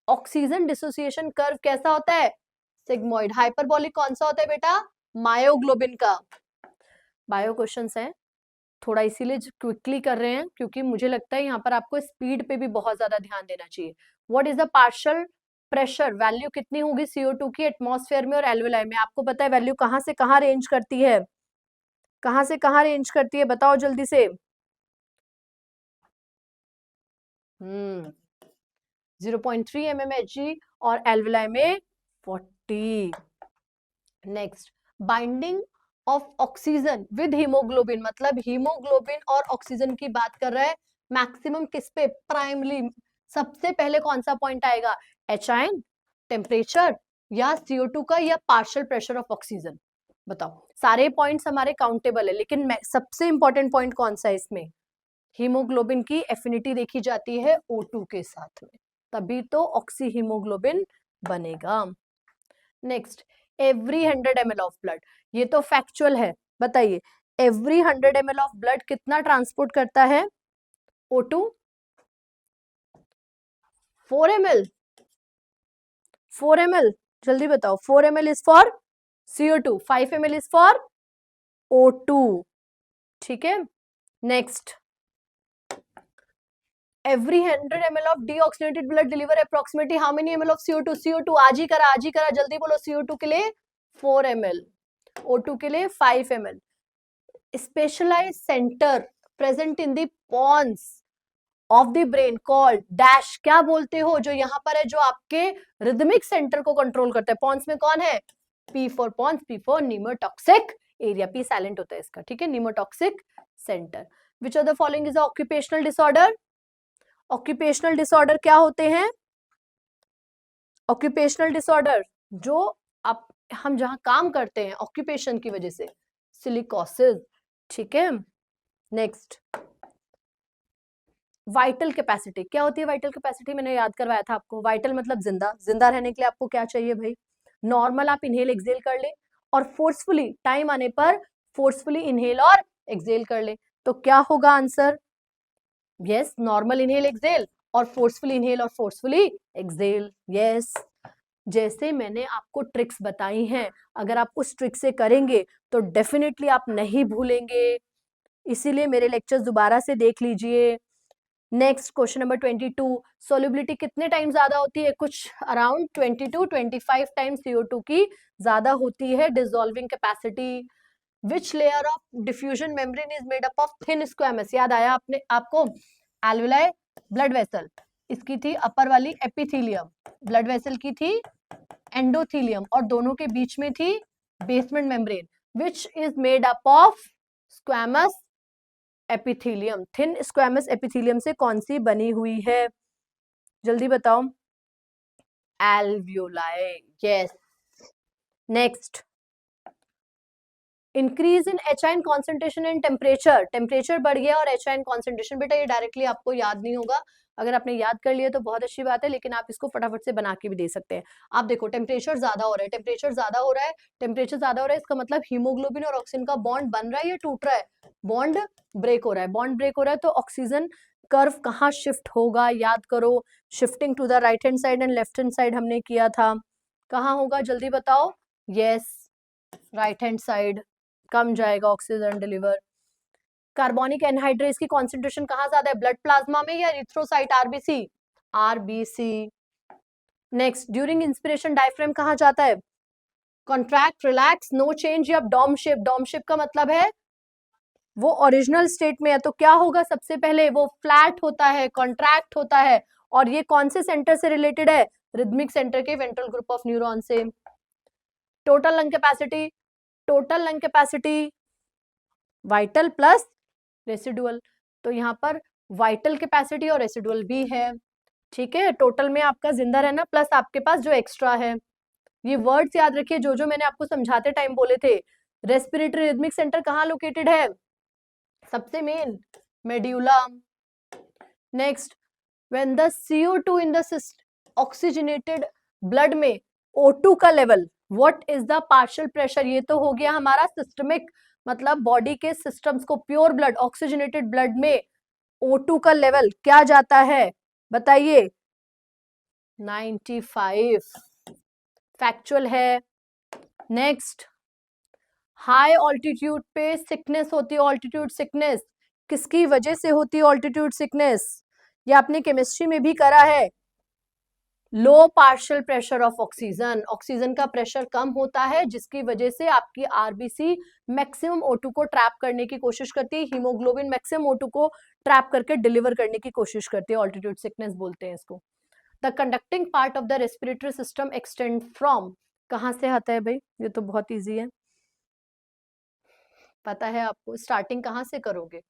ऑक्सीजन डिसोसिएशन कर्व कैसा होता है? सिग्मोइड। हाइपरबोलिक कौन सा होता है बेटा? मायोग्लोबिन का। बायो क्वेश्चंस हैं, थोड़ा इसीलिए क्विकली कर रहे हैं क्योंकि मुझे लगता है यहाँ पर आपको स्पीड पे भी बहुत ज्यादा ध्यान देना चाहिए। What is the partial pressure value कितनी होगी CO2 की एटमॉस्फेयर में और एल्वियोलाई में? आपको पता है वैल्यू कहां से कहां रेंज करती है, कहां से कहां रेंज करती है, बताओ जल्दी से। 0.3 mmHg और एल्वियोलाई में 40। Next, binding of oxygen with haemoglobin, मतलब हीमोग्लोबिन और ऑक्सीजन की बात कर रहा है, मैक्सिमम किस पे? प्राइमरी। सबसे पहले कौन सा पॉइंट आएगा? H आयन, टेम्परेचर, या CO2 का, या पार्शियल प्रेशर ऑफ ऑक्सीजन? बताओ। सारे पॉइंट्स हमारे काउंटेबल है लेकिन सबसे इंपॉर्टेंट पॉइंट कौन सा है इसमें? हीमोग्लोबिन की एफिनिटी देखी जाती है O2 के साथ में, तभी तो ऑक्सी हीमोग्लोबिन बनेगा। Next, every 100 ml of blood, ये तो फैक्चुअल है, बताइए एवरी 100 ml ऑफ ब्लड कितना ट्रांसपोर्ट करता है? O2 4 ml, 4 ml, जल्दी बताओ। 4 ml is for CO2, 5 ml is for O2, ठीक है। Next, every 100 ml of deoxygenated blood deliver approximately how many ml of CO2? CO2 आज ही करा जल्दी बोलो। CO2 के लिए 4 ml, O2 के लिए 5 ml। Specialised centre present in the pons of the brain called dash, क्या बोलते हो? जो यहाँ पर है, जो आपके रिदमिक सेंटर को कंट्रोल करता है, पॉन्स में कौन है? P for pons, P for pneumotaxic area, P silent होता है इसका, ठीक है, pneumotaxic centre. Which of the following is occupational disorder? Occupational disorder क्या होते हैं? ऑक्यूपेशनल डिसऑर्डर जो आप हम जहां काम करते हैं ऑक्यूपेशन की वजह से, सिलिकोसिस, ठीक है। नेक्स्ट, वाइटल कैपेसिटी क्या होती है? वाइटल कैपेसिटी मैंने याद करवाया था आपको। वाइटल मतलब जिंदा, जिंदा रहने के लिए आपको क्या चाहिए भाई? नॉर्मल आप इनहेल एक्सहेल कर ले और फोर्सफुली टाइम आने पर फोर्सफुली इनहेल और एक्सहेल कर ले, तो क्या होगा answer? Yes, normal inhale exhale और फोर्सफुली इनहेल और फोर्सफुली एक्सहेल, यस। जैसे मैंने आपको ट्रिक्स बताई हैं, अगर आप उस ट्रिक से करेंगे तो डेफिनेटली आप नहीं भूलेंगे, इसीलिए मेरे लेक्चर दोबारा से देख लीजिए। नेक्स्ट क्वेश्चन नंबर 22, सोल्युबिलिटी कितने टाइम ज्यादा होती है? कुछ अराउंड 22-25 टाइम CO2 की ज्यादा होती है। Dissolving capacity, which layer of diffusion membrane is made up of thin squamous? याद आया आपने आपको? एल्वियोलाई, ब्लड वेसल, इसकी थी अपर वाली एपिथेलियम, ब्लड वेसल की थी एंडोथेलियम, और दोनों के बीच में थी basement membrane, which is made up of squamous epithelium. Thin squamous epithelium से कौन सी बनी हुई है? जल्दी बताओ। Alveoli, yes. Next, increase in H आइन कॉन्सेंट्रेशन एंड टेम्परेचर, टेम्परेचर बढ़ गया और एच आइन कॉन्सेंट्रेशन, बेटा ये डायरेक्टली आपको याद नहीं होगा, अगर आपने याद कर लिया तो बहुत अच्छी बात है, लेकिन आप इसको फटाफट से बना के भी दे सकते हैं। आप देखो टेम्परेचर ज्यादा हो रहा है, टेम्परेचर ज्यादा हो रहा है, टेम्परेचर ज्यादा हो रहा है, इसका मतलब हीमोग्लोबिन और ऑक्सीजन का बॉन्ड बन रहा है या टूट रहा है, बॉन्ड ब्रेक हो रहा है, बॉन्ड ब्रेक हो रहा है, तो ऑक्सीजन कर्व कहाँ शिफ्ट होगा, याद करो, shifting to the right hand side and left hand side हमने किया था, कहाँ होगा जल्दी बताओ, यस राइट हैंड साइड, कम जाएगा ऑक्सीजन डिलीवर। कार्बोनिक एनहाइड्रेस की कॉन्सेंट्रेशन कहाँ ज्यादा है, ब्लड प्लाज्मा में या erythrocyte, RBC, RBC. Next, during inspiration diaphragm कहाँ जाता है, कॉन्ट्रैक्ट, रिलैक्स, नो चेंज या डॉम शेप, डॉम शेप का मतलब है वो ओरिजिनल स्टेट में है, तो क्या होगा सबसे पहले, वो फ्लैट होता है, कॉन्ट्रैक्ट होता है, और ये कौन से सेंटर से रिलेटेड है, रिदमिक सेंटर के वेंट्रल ग्रुप ऑफ न्यूरॉन से। Total lung capacity, total lung capacity vital plus residual, तो यहाँ पर वाइटल कैपेसिटी और रेसिडुअल भी है, ठीक है, टोटल में आपका जिंदा रहना प्लस आपके पास जो एक्स्ट्रा है, ये वर्ड्स याद रखिए जो मैंने आपको समझाते टाइम बोले थे। रेस्पिरेटरी रिदमिक सेंटर कहाँ लोकेटेड है, सबसे main medulla. Next, when the CO2 in the oxygenated blood में O2 का level, what is the partial pressure, ये तो हो गया हमारा सिस्टमिक, मतलब बॉडी के सिस्टम्स को, प्योर ब्लड ऑक्सीजनेटेड ब्लड में O2 का लेवल क्या जाता है बताइए, 95, फैक्चुअल है। नेक्स्ट, हाई ऑल्टीट्यूड पे सिकनेस होती है, ऑल्टीट्यूड सिकनेस किसकी वजह से होती है, ऑल्टीट्यूड सिकनेस, ये आपने केमिस्ट्री में भी करा है, low partial pressure of oxygen, oxygen का प्रेशर कम होता है जिसकी वजह से आपकी आरबीसी मैक्सिमम O2 को ट्रैप करने की कोशिश करती है, हीमोग्लोबिन मैक्सिमम O2 को ट्रैप करके डिलीवर करने की कोशिश करती है, ऑल्टीट्यूड सिकनेस बोलते हैं इसको। The conducting part of the respiratory system extend from, कहां से आता है भाई, ये तो बहुत ईजी है, पता है आपको, स्टार्टिंग कहां से करोगे,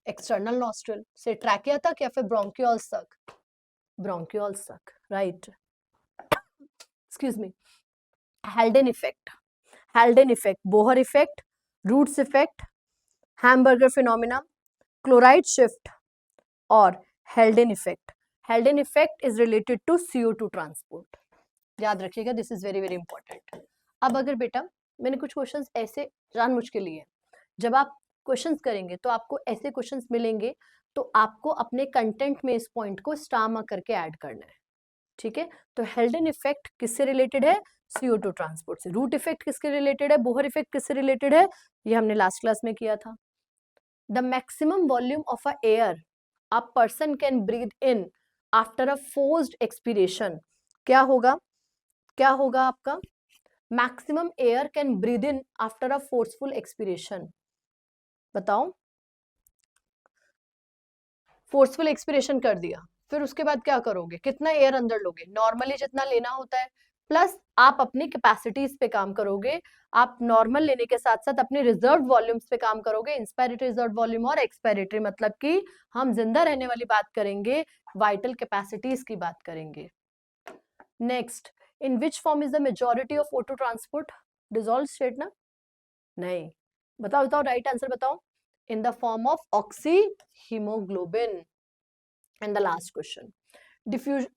एक्सटर्नल नॉस्ट्रल से ट्रैकिया तक या फिर ब्रोंकियोल्स तक, ब्रोंकियोल्स तक, right, excuse me. Haldane effect, Haldane effect, Bohr effect, Root's effect, Hamburger phenomena, chloride shift और Haldane effect. Haldane effect is related to CO2 transport, याद रखिएगा, this is very very important. अब अगर बेटा मैंने कुछ क्वेश्चंस ऐसे जानबूझ के लिए, जब आप क्वेश्चंस करेंगे तो आपको ऐसे क्वेश्चंस मिलेंगे, तो आपको अपने कंटेंट में इस पॉइंट को स्टार मार्क करके ऐड करना है, ठीक है। तो हेल्डेन इफेक्ट किससे रिलेटेड है, CO2 ट्रांसपोर्ट से। रूट इफेक्ट किसके रिलेटेड है, बोहर इफेक्ट किससे रिलेटेड है, ये हमने लास्ट क्लास में किया था। The maximum volume of a air a person can breathe in after a forced expiration, क्या होगा, क्या होगा आपका, maximum air can breathe in after a forceful expiration, बताओ, फोर्सफुल एक्सपीरेशन कर दिया, फिर उसके बाद क्या करोगे, कितना एयर अंदर लोगे, नॉर्मली जितना लेना होता है, प्लस आप अपनी कैपेसिटीज पे काम करोगे, आप नॉर्मल लेने के साथ साथ अपने रिजर्व वॉल्यूम्स पे काम करोगे, इंस्पायरेटरी रिजर्व वॉल्यूम और एक्सपायरेटरी, मतलब कि हम जिंदा रहने वाली बात करेंगे, वाइटल कैपेसिटीज की बात करेंगे। Next, in which form is the majority of O2 transport, dissolve state ना, नहीं, बताओ बताओ, राइट आंसर बताओ, in the form of oxyhemoglobin। and the last question, diffusion,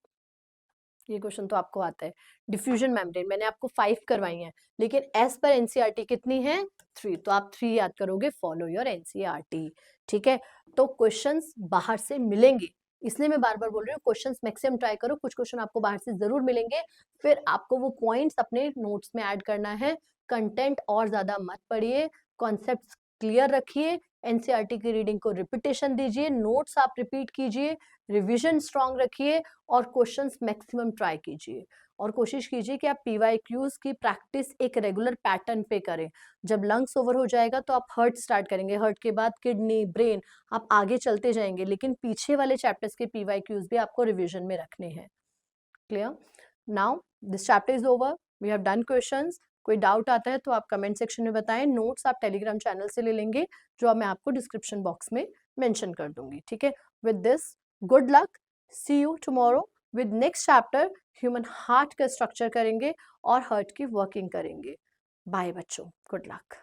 ये क्वेश्चन तो आपको आता है, डिफ्यूजन मेम्ब्रेन मैंने आपको 5 करवाई हैं, लेकिन एज पर एनसीईआरटी कितनी है, 3, तो आप 3 याद करोगे, फॉलो योर एनसीईआरटी, ठीक है। तो क्वेश्चंस बाहर से मिलेंगे, इसलिए मैं बार बार बोल रही हूँ, क्वेश्चंस मैक्सिमम ट्राई करो, कुछ क्वेश्चन आपको बाहर से जरूर मिलेंगे, फिर आपको वो पॉइंट्स अपने नोट्स में ऐड करना है, कंटेंट और ज्यादा मत पढ़िए, कॉन्सेप्ट्स क्लियर रखिए, एनसीईआरटी की रीडिंग को रिपीटेशन दीजिए, नोट्स आप रिपीट कीजिए, रिवीजन स्ट्रांग रखिए और क्वेश्चंस मैक्सिमम ट्राई कीजिए, और कोशिश कीजिए कि आप PYQs की प्रैक्टिस एक रेगुलर पैटर्न पे करें। जब लंग्स ओवर हो जाएगा तो आप हार्ट स्टार्ट करेंगे, हार्ट के बाद किडनी, ब्रेन, आप आगे चलते जाएंगे, लेकिन पीछे वाले चैप्टर्स के PYQs भी आपको रिविजन में रखने हैं। Clear? Now this chapter is over, we have done questions. कोई डाउट आता है तो आप कमेंट सेक्शन में बताएं, नोट्स आप टेलीग्राम चैनल से ले लेंगे, जो अब मैं आपको डिस्क्रिप्शन बॉक्स में मेंशन कर दूंगी, ठीक है। With this, good luck, see you tomorrow with next chapter, human heart का स्ट्रक्चर करेंगे और हार्ट की वर्किंग करेंगे। बाय बच्चों, गुड लक।